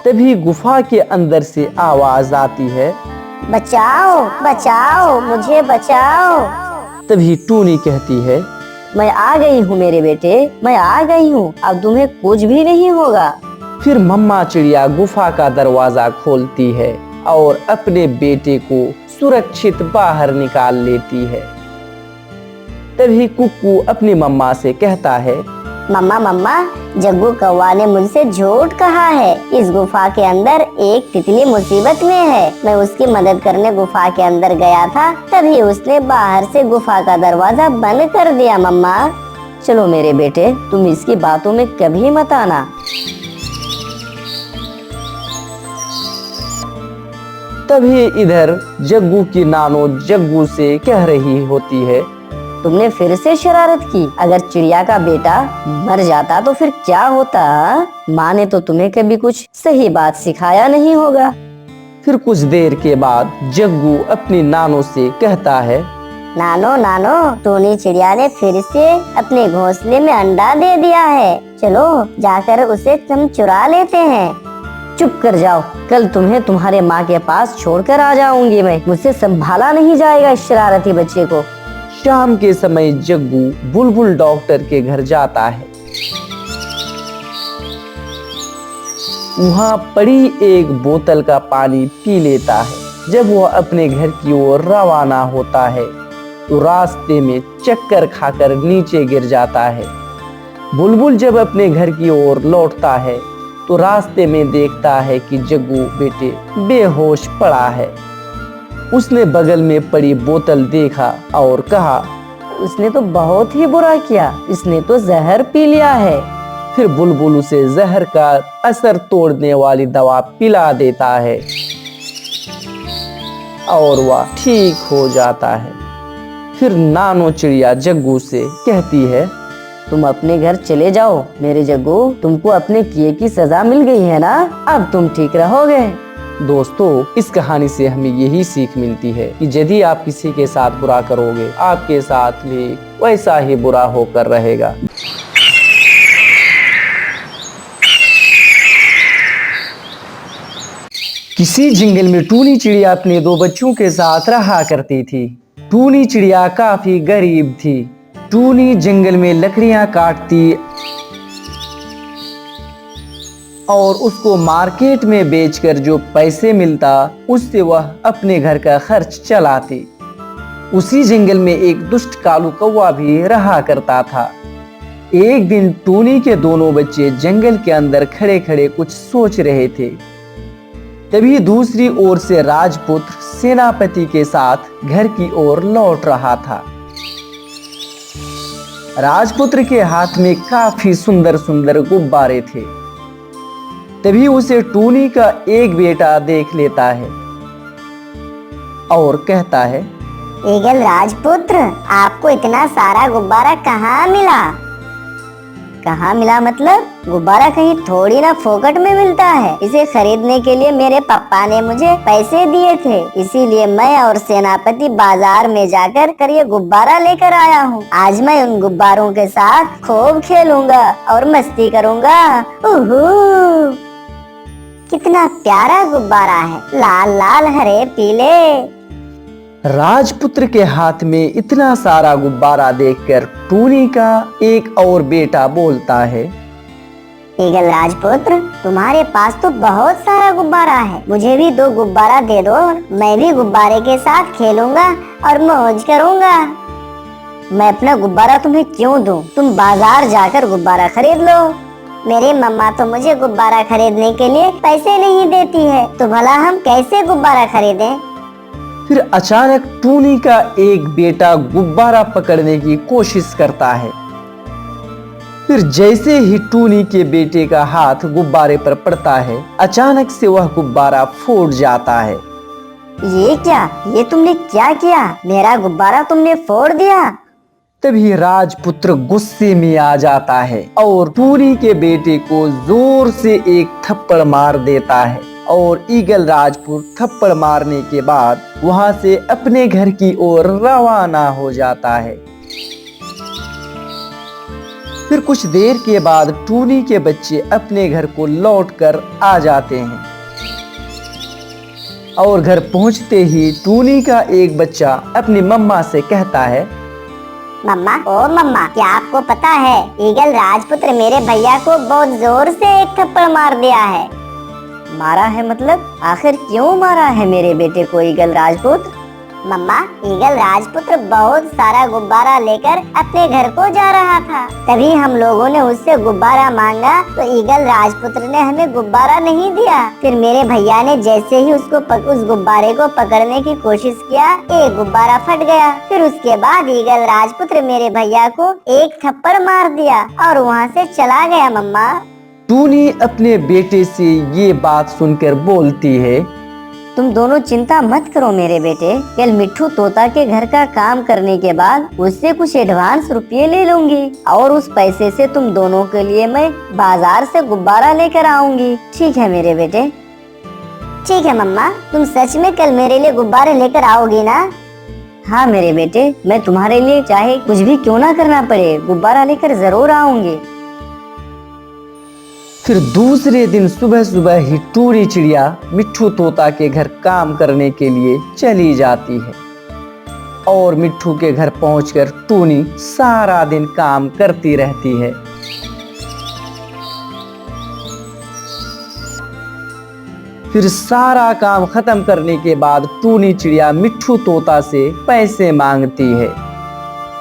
तभी गुफा के अंदर से आवाज आती है। बचाओ बचाओ, मुझे बचाओ। तभी टूनी कहती है, मैं आ गई हूँ मेरे बेटे, मैं आ गई हूँ, अब तुम्हें कुछ भी नहीं होगा। फिर मम्मा चिड़िया गुफा का दरवाजा खोलती है और अपने बेटे को सुरक्षित बाहर निकाल लेती है। तभी कुक्कू अपनी मम्मा से कहता है, मम्मा मम्मा, जग्गू कौवा ने मुझसे झूठ कहा है। इस गुफा के अंदर एक तितली मुसीबत में है। मैं उसकी मदद करने गुफा के अंदर गया था, तभी उसने बाहर से गुफा का दरवाजा बंद कर दिया। मम्मा चलो मेरे बेटे, तुम इसकी बातों में कभी मत आना। तभी इधर जग्गू की नानो जग्गू से कह रही होती है, तुमने फिर से शरारत की। अगर चिड़िया का बेटा मर जाता तो फिर क्या होता? माँ ने तो तुम्हें कभी कुछ सही बात सिखाया नहीं होगा। फिर कुछ देर के बाद जग्गू अपनी नानो से कहता है, नानो नानो, टूनी चिड़िया ने फिर से अपने घोंसले में अंडा दे दिया है। चलो जाकर उसे हम चुरा लेते हैं। चुप कर जाओ, कल तुम्हें तुम्हारे माँ के पास छोड़कर आ जाऊंगी मैं। मुझसे संभाला नहीं जाएगा इस शरारती बच्चे को। शाम के समय जग्गू बुलबुल डॉक्टर के घर जाता है। वहाँ पड़ी एक बोतल का पानी पी लेता है। जब वह अपने घर की ओर रवाना होता है तो रास्ते में चक्कर खाकर नीचे गिर जाता है। बुलबुल जब अपने घर की ओर लौटता है तो रास्ते में देखता है कि जग्गू बेटे बेहोश पड़ा है। उसने बगल में पड़ी बोतल देखा और कहा, उसने तो बहुत ही बुरा किया, इसने तो जहर पी लिया है। फिर बुलबुल उसे जहर का असर तोड़ने वाली दवा पिला देता है और वह ठीक हो जाता है। फिर नानो चिड़िया जग्गू से कहती है, तुम अपने घर चले जाओ मेरे जग्गू, तुमको अपने किए की सजा मिल गई है ना, अब तुम ठीक रहोगे। दोस्तों, इस कहानी से हमें यही सीख मिलती है कि यदि आप किसी के साथ बुरा करोगे, आपके साथ भी वैसा ही बुरा होकर रहेगा। किसी जंगल में टूनी चिड़िया अपने दो बच्चों के साथ रहा करती थी। टूनी चिड़िया काफी गरीब थी। टूनी जंगल में लकड़ियां काटती और उसको मार्केट में बेचकर जो पैसे मिलता उससे वह अपने घर का खर्च चलाती। उसी जंगल में एक दुष्ट कालू कौवा भी रहा करता था। एक दिन टूनी के दोनों बच्चे जंगल के अंदर खड़े खड़े कुछ सोच रहे थे। तभी दूसरी ओर से राजपुत्र सेनापति के साथ घर की ओर लौट रहा था। राजपुत्र के हाथ में काफी सुंदर सुंदर गुब्बारे थे। तभी उसे टूनी का एक बेटा देख लेता है और कहता है, ईगल राजपुत्र, आपको इतना सारा गुब्बारा कहाँ मिला? कहाँ मिला मतलब? गुब्बारा कहीं थोड़ी ना फोकट में मिलता है। इसे खरीदने के लिए मेरे पापा ने मुझे पैसे दिए थे, इसीलिए मैं और सेनापति बाजार में जाकर ये गुब्बारा लेकर आया हूँ। आज मैं उन गुब्बारों के साथ खूब खेलूंगा और मस्ती करूंगा। कितना प्यारा गुब्बारा है, लाल लाल हरे पीले। राजपुत्र के हाथ में इतना सारा गुब्बारा देखकर टूनी का एक और बेटा बोलता है, ईगल राजपुत्र, तुम्हारे पास तो बहुत सारा गुब्बारा है, मुझे भी 2 गुब्बारा दे दो, मैं भी गुब्बारे के साथ खेलूंगा और मौज करूंगा। मैं अपना गुब्बारा तुम्हें क्यों दूं? तुम बाजार जाकर गुब्बारा खरीद लो। मेरी मम्मा तो मुझे गुब्बारा खरीदने के लिए पैसे नहीं देती है, तो भला हम कैसे गुब्बारा खरीदें? फिर अचानक टूनी का एक बेटा गुब्बारा पकड़ने की कोशिश करता है। फिर जैसे ही टूनी के बेटे का हाथ गुब्बारे पर पड़ता है, अचानक से वह गुब्बारा फूट जाता है। ये क्या? ये तुमने क्या किया? मेरा गुब्बारा तुमने फोड़ दिया। तभी राजपुत्र गुस्से में आ जाता है और टूनी के बेटे को जोर से एक थप्पड़ मार देता है और ईगल राजपुत्र थप्पड़ मारने के बाद वहां से अपने घर की ओर रवाना हो जाता है। फिर कुछ देर के बाद टूनी के बच्चे अपने घर को लौटकर आ जाते हैं और घर पहुंचते ही टूनी का एक बच्चा अपनी मम्मा से कहता है, मम्मा, ओ मम्मा, क्या आपको पता है ईगल राजपुत्र मेरे भैया को बहुत जोर से एक थप्पड़ मार दिया है। मारा है मतलब? आखिर क्यों मारा है मेरे बेटे को ईगल राजपुत्र? मम्मा, ईगल राजपुत्र बहुत सारा गुब्बारा लेकर अपने घर को जा रहा था। तभी हम लोगों ने उससे गुब्बारा मांगा तो ईगल राजपुत्र ने हमें गुब्बारा नहीं दिया। फिर मेरे भैया ने जैसे ही उस गुब्बारे को पकड़ने की कोशिश किया, एक गुब्बारा फट गया। फिर उसके बाद ईगल राजपुत्र मेरे भैया को एक थप्पड़ मार दिया और वहाँ से चला गया। मम्मा, टूनी अपने बेटे से ये बात सुनकर बोलती है, तुम दोनों चिंता मत करो मेरे बेटे, कल मिट्ठू तोता के घर का काम करने के बाद उससे कुछ एडवांस रुपये ले लूंगी और उस पैसे से तुम दोनों के लिए मैं बाजार से गुब्बारा लेकर आऊंगी। ठीक है मेरे बेटे? ठीक है मम्मा, तुम सच में कल मेरे लिए गुब्बारे लेकर आओगी ना? हाँ मेरे बेटे, मैं तुम्हारे लिए चाहे कुछ भी क्यों ना करना पड़े, गुब्बारा लेकर जरूर आऊंगी। फिर दूसरे दिन सुबह सुबह ही टूनी चिड़िया मिट्ठू तोता के घर काम करने के लिए चली जाती है और मिट्ठू के घर पहुंचकर टूनी सारा दिन काम करती रहती है। फिर सारा काम खत्म करने के बाद टूनी चिड़िया मिट्ठू तोता से पैसे मांगती है।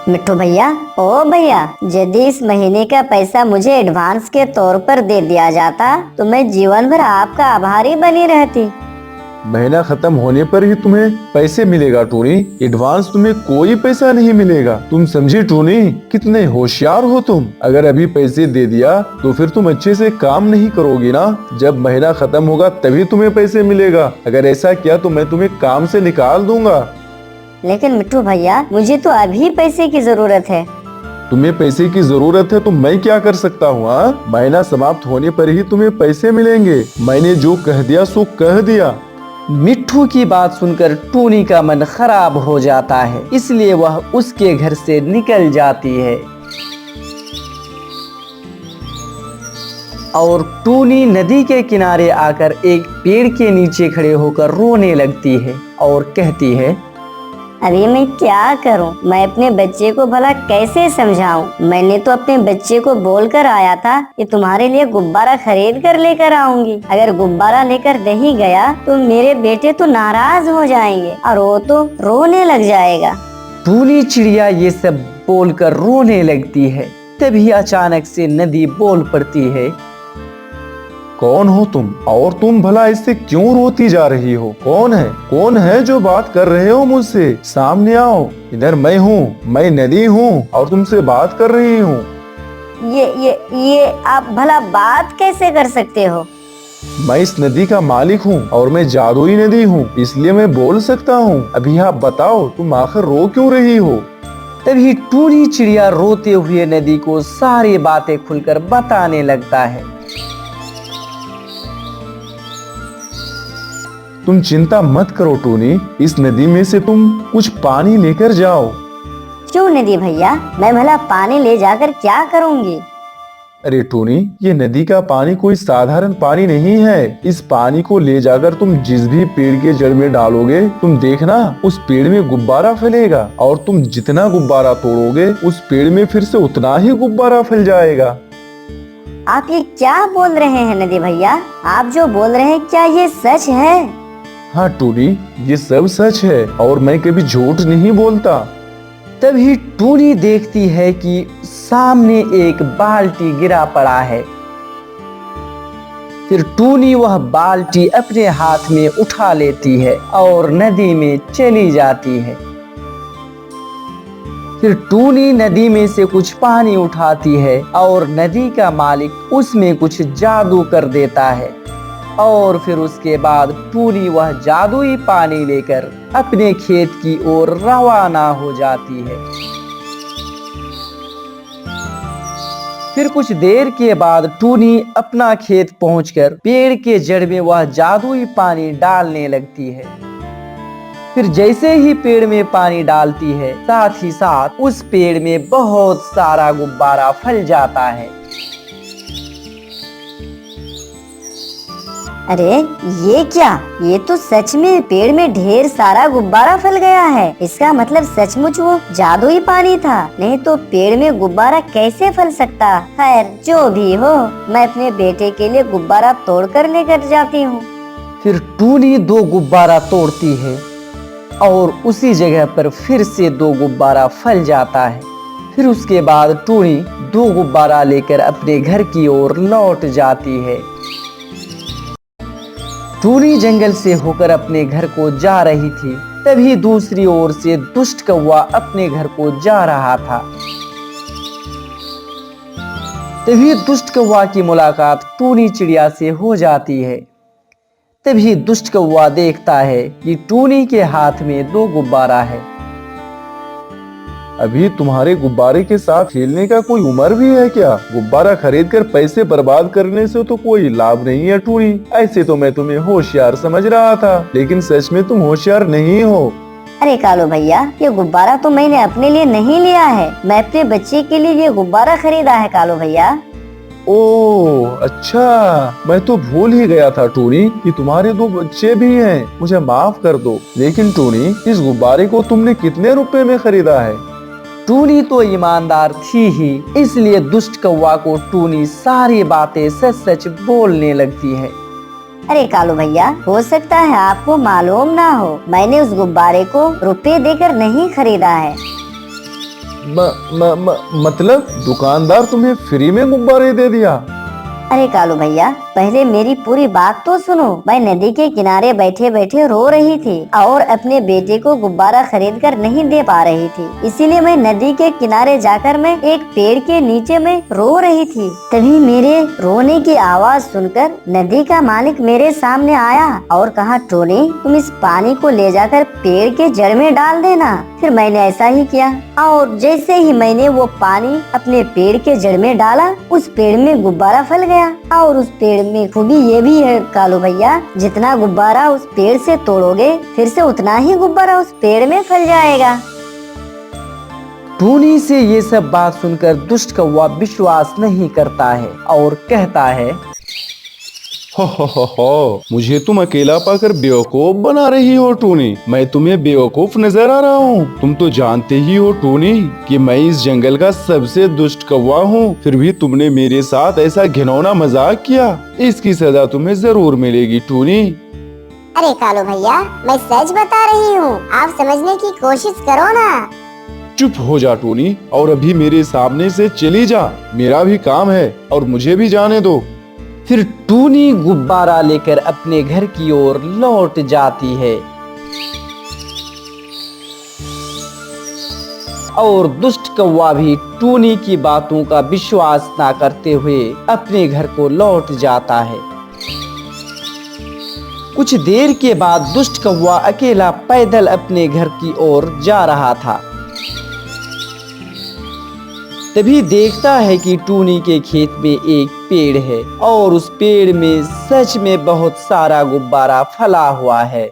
मिट्ठू भैया, ओ भैया, यदि इस महीने का पैसा मुझे एडवांस के तौर पर दे दिया जाता तो मैं जीवन भर आपका आभारी बनी रहती। महीना खत्म होने पर ही तुम्हें पैसे मिलेगा टूनी, एडवांस तुम्हें कोई पैसा नहीं मिलेगा। तुम समझी टूनी? कितने होशियार हो तुम। अगर अभी पैसे दे दिया तो फिर तुम अच्छे से काम नहीं करोगी ना। जब महीना खत्म होगा तभी तुम्हें पैसे मिलेगा। अगर ऐसा किया तो मैं तुम्हें काम से निकाल दूंगा। लेकिन मिट्ठू भैया, मुझे तो अभी पैसे की जरूरत है। तुम्हें पैसे की जरूरत है तो मैं क्या कर सकता हूँ? महीना समाप्त होने पर ही तुम्हें पैसे मिलेंगे। मैंने जो कह दिया सो कह दिया। मिट्ठू की बात सुनकर टूनी का मन खराब हो जाता है, इसलिए वह उसके घर से निकल जाती है और टूनी नदी के किनारे आकर एक पेड़ के नीचे खड़े होकर रोने लगती है और कहती है, अभी मैं क्या करूं? मैं अपने बच्चे को भला कैसे समझाऊं? मैंने तो अपने बच्चे को बोलकर आया था कि तुम्हारे लिए गुब्बारा खरीद कर लेकर आऊंगी। अगर गुब्बारा लेकर नहीं गया तो मेरे बेटे तो नाराज हो जाएंगे और वो तो रोने लग जाएगा। टूनी चिड़िया ये सब बोलकर रोने लगती है। तभी अचानक से नदी बोल पड़ती है, कौन हो तुम और तुम भला इससे क्यों रोती जा रही हो? कौन है जो बात कर रहे हो मुझसे? सामने आओ, इधर मैं हूँ, मैं नदी हूँ और तुमसे बात कर रही हूँ। ये आप भला बात कैसे कर सकते हो? मैं इस नदी का मालिक हूँ और मैं जादुई नदी हूँ, इसलिए मैं बोल सकता हूँ। अभी आप बताओ, तुम आखिर रो क्यों रही हो? तभी टूनी चिड़िया रोते हुए नदी को सारी बातें खुलकर बताने लगता है। तुम चिंता मत करो टूनी, इस नदी में से तुम कुछ पानी लेकर जाओ। क्यों नदी भैया, मैं भला पानी ले जाकर क्या करूंगी? अरे टूनी, ये नदी का पानी कोई साधारण पानी नहीं है। इस पानी को ले जाकर तुम जिस भी पेड़ के जड़ में डालोगे, तुम देखना उस पेड़ में गुब्बारा फैलेगा और तुम जितना गुब्बारा तोड़ोगे उस पेड़ में फिर से उतना ही गुब्बारा फैल जाएगा। आप ये क्या बोल रहे हैं नदी भैया? आप जो बोल रहे हैं क्या ये सच है? हाँ टूनी, ये सब सच है और मैं कभी झूठ नहीं बोलता। तभी टूनी देखती है कि सामने एक बाल्टी गिरा पड़ा है। फिर टूनी वह बाल्टी अपने हाथ में उठा लेती है और नदी में चली जाती है। फिर टूनी नदी में से कुछ पानी उठाती है और नदी का मालिक उसमें कुछ जादू कर देता है और फिर उसके बाद टूनी वह जादुई पानी लेकर अपने खेत की ओर रवाना हो जाती है। फिर कुछ देर के बाद टूनी अपना खेत पहुंचकर पेड़ के जड़ में वह जादुई पानी डालने लगती है। फिर जैसे ही पेड़ में पानी डालती है, साथ ही साथ उस पेड़ में बहुत सारा गुब्बारा फल जाता है। अरे ये क्या, ये तो सच में पेड़ में ढेर सारा गुब्बारा फल गया है। इसका मतलब सचमुच वो जादुई पानी था, नहीं तो पेड़ में गुब्बारा कैसे फल सकता। खैर जो भी हो, मैं अपने बेटे के लिए गुब्बारा तोड़कर लेकर जाती हूँ। फिर टूनी 2 गुब्बारा तोड़ती है और उसी जगह पर फिर से 2 गुब्बारा फल जाता है। फिर उसके बाद टूनी 2 गुब्बारा लेकर अपने घर की ओर लौट जाती है। टूनी जंगल से होकर अपने घर को जा रही थी, तभी दूसरी ओर से दुष्ट कौवा अपने घर को जा रहा था। तभी दुष्ट कौवा की मुलाकात टूनी चिड़िया से हो जाती है। तभी दुष्ट कौवा देखता है कि टूनी के हाथ में 2 गुब्बारा है। अभी तुम्हारे गुब्बारे के साथ खेलने का कोई उम्र भी है क्या? गुब्बारा खरीद कर पैसे बर्बाद करने से तो कोई लाभ नहीं है टूनी। ऐसे तो मैं तुम्हें होशियार समझ रहा था, लेकिन सच में तुम होशियार नहीं हो। अरे कालू भैया, ये गुब्बारा तो मैंने अपने लिए नहीं लिया है, मैं अपने बच्चे के लिए ये गुब्बारा खरीदा है कालू भैया। ओह अच्छा, मैं तो भूल ही गया था टूनी कि तुम्हारे 2 बच्चे भी हैं। मुझे माफ कर दो। लेकिन टूनी, इस गुब्बारे को तुमने कितने रुपए में खरीदा है? टूनी तो ईमानदार थी ही, इसलिए दुष्ट कौवा को टूनी सारी बातें सच सच बोलने लगती है। अरे कालू भैया, हो सकता है आपको मालूम ना हो, मैंने उस गुब्बारे को रुपए देकर नहीं खरीदा है। मतलब दुकानदार तुम्हें फ्री में गुब्बारे दे दिया? अरे कालू भैया, पहले मेरी पूरी बात तो सुनो। मैं नदी के किनारे बैठे बैठे रो रही थी और अपने बेटे को गुब्बारा खरीद कर नहीं दे पा रही थी, इसीलिए मैं नदी के किनारे जाकर मैं एक पेड़ के नीचे में रो रही थी। तभी मेरे रोने की आवाज सुनकर नदी का मालिक मेरे सामने आया और कहा, टोनी तुम इस पानी को ले जाकर पेड़ के जड़ में डाल देना। फिर मैंने ऐसा ही किया और जैसे ही मैंने वो पानी अपने पेड़ के जड़ में डाला, उस पेड़ में गुब्बारा फल गया। और उस पेड़ में खूबी ये भी है कालू भैया, जितना गुब्बारा उस पेड़ से तोड़ोगे, फिर से उतना ही गुब्बारा उस पेड़ में फल जाएगा। टूनी से ये सब बात सुनकर दुष्ट कौवा विश्वास नहीं करता है और कहता है, हो, मुझे तुम अकेला पाकर बेवकूफ बना रही हो टूनी। मैं तुम्हें बेवकूफ नजर आ रहा हूँ। तुम तो जानते ही हो टूनी कि मैं इस जंगल का सबसे दुष्ट कौवा हूँ। फिर भी तुमने मेरे साथ ऐसा घिनौना मजाक किया, इसकी सजा तुम्हें जरूर मिलेगी टूनी। अरे कालू भैया, मैं सच बता रही हूँ, आप समझने की कोशिश करो ना। चुप हो जा टूनी और अभी मेरे सामने से चली जा। मेरा भी काम है और मुझे भी जाने दो। फिर टूनी गुब्बारा लेकर अपने घर की ओर लौट जाती है और दुष्ट कौवा भी टूनी की बातों का विश्वास ना करते हुए अपने घर को लौट जाता है। कुछ देर के बाद दुष्ट कौवा अकेला पैदल अपने घर की ओर जा रहा था। तभी देखता है कि टूनी के खेत में एक पेड़ है और उस पेड़ में सच में बहुत सारा गुब्बारा फला हुआ है।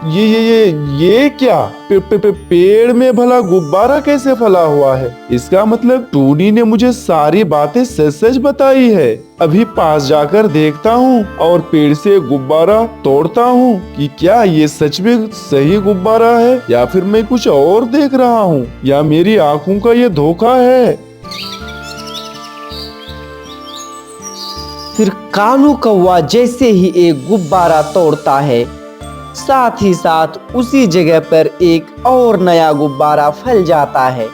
ये क्या? पेड़ में भला गुब्बारा कैसे फला हुआ है? इसका मतलब टूनी ने मुझे सारी बातें सच सच बताई है। अभी पास जाकर देखता हूँ और पेड़ से गुब्बारा तोड़ता हूँ कि क्या ये सच में सही गुब्बारा है या फिर मैं कुछ और देख रहा हूँ या मेरी आँखों का ये धोखा है। फिर कालू कौवा जैसे ही एक गुब्बारा तोड़ता है, साथ ही साथ उसी जगह पर एक और नया गुब्बारा फल जाता है।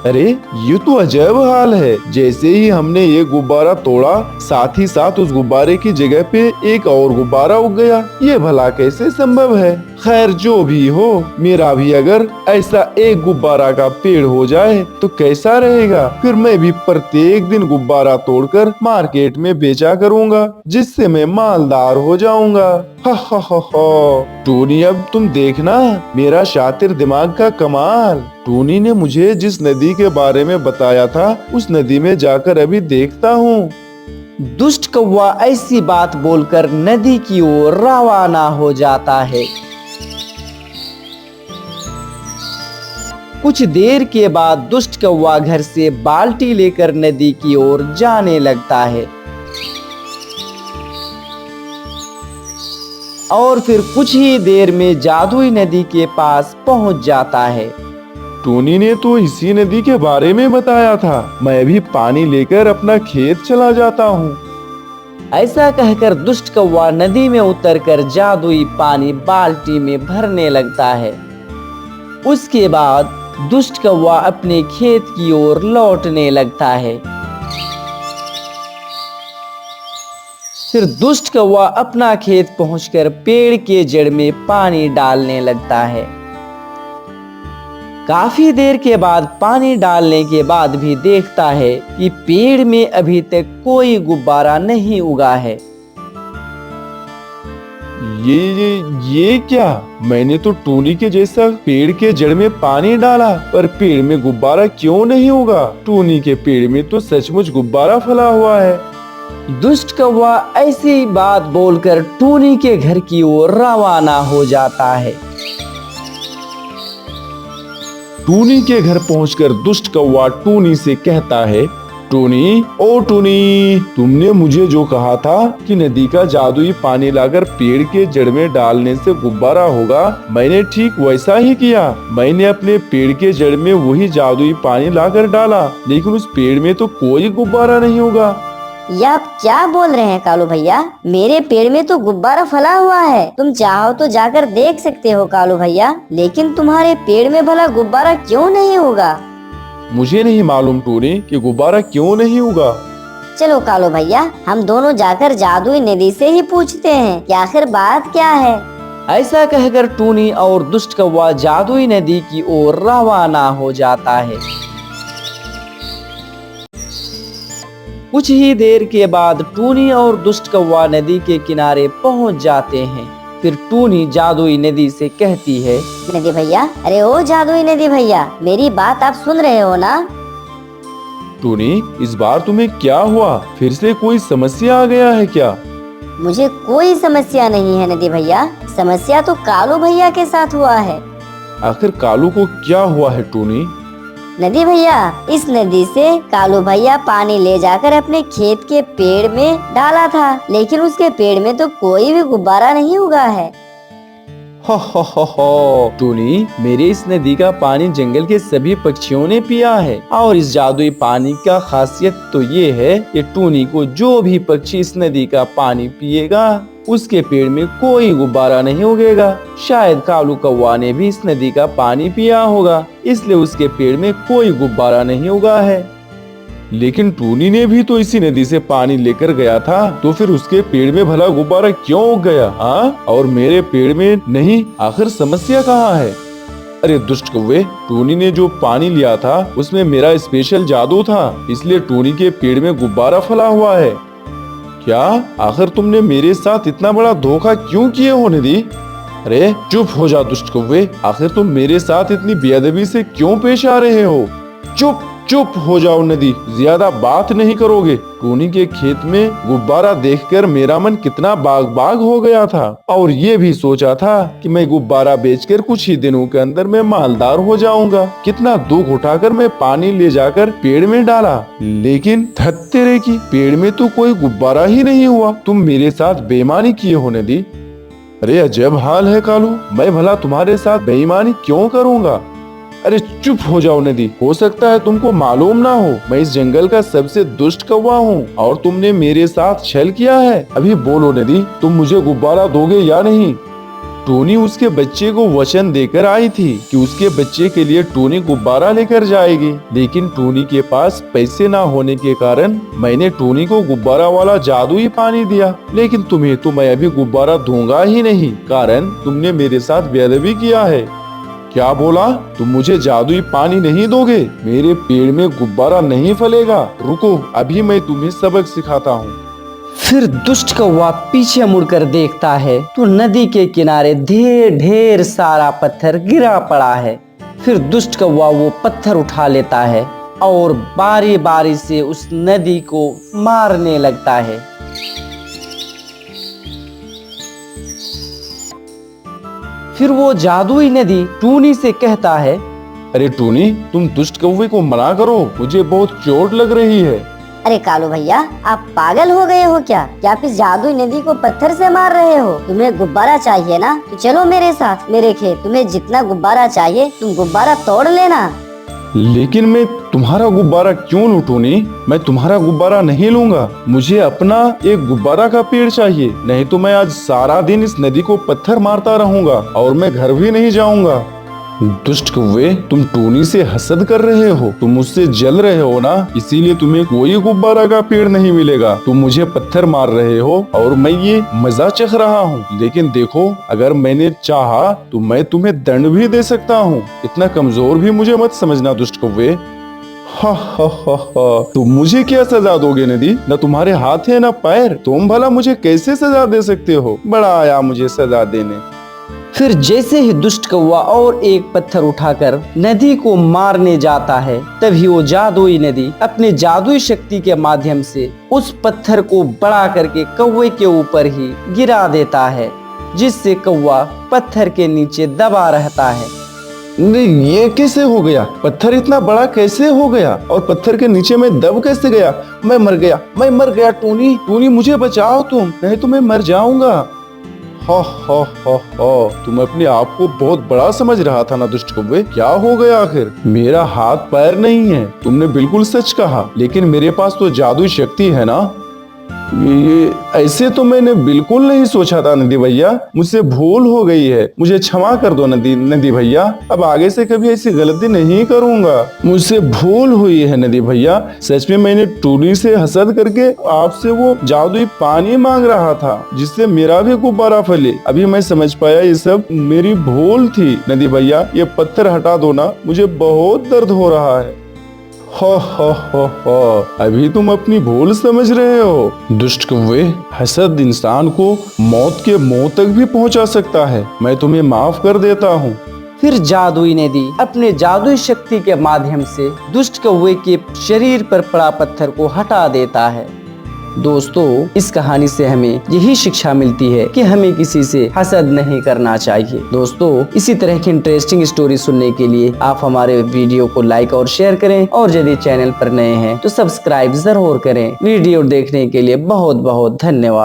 अरे ये तो अजब हाल है। जैसे ही हमने ये गुब्बारा तोड़ा, साथ ही साथ उस गुब्बारे की जगह पे एक और गुब्बारा उग गया। ये भला कैसे संभव है? खैर जो भी हो, मेरा भी अगर ऐसा एक गुब्बारा का पेड़ हो जाए तो कैसा रहेगा। फिर मैं भी प्रत्येक दिन गुब्बारा तोड़कर मार्केट में बेचा करूँगा, जिससे मैं मालदार हो जाऊंगा। हा। टूनी अब तुम देखना मेरा शातिर दिमाग का कमाल। टूनी ने मुझे जिस नदी के बारे में बताया था, उस नदी में जाकर अभी देखता हूँ। दुष्ट कौवा ऐसी बात बोलकर नदी की ओर रवाना हो जाता है। कुछ देर के बाद दुष्ट कौवा घर से बाल्टी लेकर नदी की ओर जाने लगता है और फिर कुछ ही देर में जादुई नदी के पास पहुंच जाता है। टोनी ने तो इसी नदी के बारे में बताया था। मैं भी पानी लेकर अपना खेत चला जाता हूँ। ऐसा कहकर दुष्ट कौवा नदी में उतरकर जादुई पानी बाल्टी में भरने लगता है। उसके बाद दुष्ट कौवा अपने खेत की ओर लौटने लगता है। फिर दुष्ट कौवा अपना खेत पहुंचकर पेड़ के जड़ में पानी डालने लगता है। काफी देर के बाद पानी डालने के बाद भी देखता है कि पेड़ में अभी तक कोई गुब्बारा नहीं उगा है। ये क्या? मैंने तो टोनी के जैसा पेड़ के जड़ में पानी डाला, पर पेड़ में गुब्बारा क्यों नहीं उगा? टोनी के पेड़ में तो सचमुच गुब्बारा फला हुआ है। दुष्ट कौवा ऐसी बात बोलकर टोनी के घर की ओर रवाना हो जाता है। टोनी के घर पहुंचकर दुष्ट कौवा टोनी से कहता है, टोनी, ओ टोनी, तुमने मुझे जो कहा था कि नदी का जादुई पानी लाकर पेड़ के जड़ में डालने से गुब्बारा होगा, मैंने ठीक वैसा ही किया। मैंने अपने पेड़ के जड़ में वही जादुई पानी लाकर डाला, लेकिन उस पेड़ में तो कोई गुब्बारा नहीं होगा। ये आप क्या बोल रहे हैं कालू भैया? मेरे पेड़ में तो गुब्बारा फला हुआ है। तुम चाहो तो जाकर देख सकते हो कालू भैया, लेकिन तुम्हारे पेड़ में भला गुब्बारा क्यों नहीं होगा? मुझे नहीं मालूम टोनी कि गुब्बारा क्यों नहीं होगा। चलो कालू भैया, हम दोनों जाकर जादुई नदी से ही पूछते हैं कि आखिर बात क्या है। ऐसा कहकर टोनी और दुष्ट कौवा जादुई नदी की ओर रवाना हो जाता है। कुछ ही देर के बाद टोनी और दुष्ट कौवा नदी के किनारे पहुंच जाते हैं। फिर टोनी जादुई नदी से कहती है, नदी भैया, अरे ओ जादुई नदी भैया, मेरी बात आप सुन रहे हो ना? टोनी, इस बार तुम्हें क्या हुआ? फिर से कोई समस्या आ गया है क्या? मुझे कोई समस्या नहीं है नदी भैया, समस्या तो कालू भैया के साथ हुआ है। आखिर कालू को क्या हुआ है टोनी? नदी भैया, इस नदी से कालू भैया पानी ले जाकर अपने खेत के पेड़ में डाला था, लेकिन उसके पेड़ में तो कोई भी गुब्बारा नहीं उगा है। हो टोनी, मेरे इस नदी का पानी जंगल के सभी पक्षियों ने पिया है, और इस जादुई पानी का खासियत तो ये है कि टोनी को जो भी पक्षी इस नदी का पानी पिएगा, उसके पेड़ में कोई गुब्बारा नहीं उगेगा। शायद कालू कौवा ने भी इस नदी का पानी पिया होगा, इसलिए उसके पेड़ में कोई गुब्बारा नहीं उगा है। लेकिन टोनी ने भी तो इसी नदी से पानी लेकर गया था, तो फिर उसके पेड़ में भला गुब्बारा क्यों उग गया? हाँ, और मेरे पेड़ में नहीं? आखिर समस्या कहाँ है? अरे दुष्ट कौवे, टोनी ने जो पानी लिया था उसमें मेरा स्पेशल जादू था, इसलिए टोनी के पेड़ में गुब्बारा फला हुआ है। क्या? आखिर तुमने मेरे साथ इतना बड़ा धोखा क्यों किए हो नदी? अरे चुप हो जा दुष्ट कौवे, आखिर तुम मेरे साथ इतनी बेअदबी से क्यों पेश आ रहे हो? चुप हो जाओ नदी, ज्यादा बात नहीं करोगे। टोनी के खेत में गुब्बारा देखकर मेरा मन कितना बाग हो गया था, और ये भी सोचा था कि मैं गुब्बारा बेचकर कुछ ही दिनों के अंदर मैं मालदार हो जाऊंगा। कितना दुख उठाकर मैं पानी ले जाकर पेड़ में डाला, लेकिन धत तेरे की, पेड़ में तो कोई गुब्बारा ही नहीं हुआ। तुम मेरे साथ बेईमानी किए हो नदी। अरे अजब हाल है कालू, मैं भला तुम्हारे साथ बेईमानी क्यों करूँगा? अरे चुप हो जाओ नदी, हो सकता है तुमको मालूम ना हो, मैं इस जंगल का सबसे दुष्ट कौवा हूँ, और तुमने मेरे साथ छल किया है। अभी बोलो नदी, तुम मुझे गुब्बारा दोगे या नहीं? टोनी उसके बच्चे को वचन देकर आई थी कि उसके बच्चे के लिए टोनी गुब्बारा लेकर जाएगी, लेकिन टोनी के पास पैसे ना होने के कारण मैंने टोनी को गुब्बारा वाला जादुई पानी दिया। लेकिन तुम्हें तो मैं अभी गुब्बारा दूंगा ही नहीं, कारण तुमने मेरे साथ बेअदबी किया है। क्या बोला? तुम मुझे जादुई पानी नहीं दोगे? मेरे पेड़ में गुब्बारा नहीं फलेगा। रुको, अभी मैं तुम्हें सबक सिखाता हूँ। फिर दुष्ट कौवा पीछे मुड़कर देखता है तो नदी के किनारे ढेर सारा पत्थर गिरा पड़ा है। फिर दुष्ट कौवा वो पत्थर उठा लेता है और बारी बारी से उस नदी को मारने लगता है। फिर वो जादुई नदी टूनी से कहता है, अरे टूनी, तुम दुष्ट कौवे को मना करो, मुझे बहुत चोट लग रही है। अरे कालू भैया, आप पागल हो गए हो क्या? आप इस जादुई नदी को पत्थर से मार रहे हो? तुम्हें गुब्बारा चाहिए ना, तो चलो मेरे साथ मेरे खेत। तुम्हें जितना गुब्बारा चाहिए तुम गुब्बारा तोड़ लेना। लेकिन मैं तुम्हारा गुब्बारा क्यों लूं टूनी? मैं तुम्हारा गुब्बारा नहीं लूंगा। मुझे अपना एक गुब्बारा का पेड़ चाहिए, नहीं तो मैं आज सारा दिन इस नदी को पत्थर मारता रहूंगा और मैं घर भी नहीं जाऊंगा। दुष्ट कौवे, तुम टूनी से हसद कर रहे हो, तुम मुझसे जल रहे हो ना, इसीलिए तुम्हें कोई गुब्बारा का पेड़ नहीं मिलेगा। तुम मुझे पत्थर मार रहे हो और मैं ये मजा चख रहा हूँ। लेकिन देखो, अगर मैंने चाहा तो मैं तुम्हें दंड भी दे सकता हूँ। इतना कमजोर भी मुझे मत समझना दुष्ट कौवे। हा हा हा हा, तुम मुझे क्या सजा दोगे नदी? न तुम्हारे हाथ है न पैर, तुम भला मुझे कैसे सजा दे सकते हो? बड़ा आया मुझे सजा देने। फिर जैसे ही दुष्ट कौवा और एक पत्थर उठाकर नदी को मारने जाता है, तभी वो जादुई नदी अपने जादुई शक्ति के माध्यम से उस पत्थर को बड़ा करके कौवे के ऊपर ही गिरा देता है, जिससे कौवा पत्थर के नीचे दबा रहता है। नहीं, ये कैसे हो गया? पत्थर इतना बड़ा कैसे हो गया और पत्थर के नीचे में दब कैसे गया? मैं मर गया, मैं मर गया। टूनी, टूनी मुझे बचाओ तुम, नहीं तो मैं मर जाऊंगा। हा हा हा हा, तुम अपने आप को बहुत बड़ा समझ रहा था ना दुष्ट कौवे? क्या हो गया आखिर? मेरा हाथ पैर नहीं है, तुमने बिल्कुल सच कहा, लेकिन मेरे पास तो जादुई शक्ति है ना। ये ऐसे तो मैंने बिल्कुल नहीं सोचा था नदी भैया, मुझसे भूल हो गई है, मुझे क्षमा कर दो नदी भैया। अब आगे से कभी ऐसी गलती नहीं करूंगा, मुझसे भूल हुई है नदी भैया। सच में मैंने टूनी से हसद करके आपसे वो जादुई पानी मांग रहा था, जिससे मेरा भी गुब्बारा फले। अभी मैं समझ पाया ये सब मेरी भूल थी। नदी भैया, ये पत्थर हटा दो ना, मुझे बहुत दर्द हो रहा है। हो अभी तुम अपनी भूल समझ रहे हो। दुष्ट कौवे, हसद इंसान को मौत के मुंह तक भी पहुंचा सकता है। मैं तुम्हें माफ कर देता हूँ। फिर जादुई नदी अपने जादुई शक्ति के माध्यम से दुष्ट कौवे के शरीर पर पड़ा पत्थर को हटा देता है। दोस्तों, इस कहानी से हमें यही शिक्षा मिलती है कि हमें किसी से हसद नहीं करना चाहिए। दोस्तों, इसी तरह की इंटरेस्टिंग स्टोरी सुनने के लिए आप हमारे वीडियो को लाइक और शेयर करें, और यदि चैनल पर नए हैं तो सब्सक्राइब जरूर करें। वीडियो देखने के लिए बहुत बहुत धन्यवाद।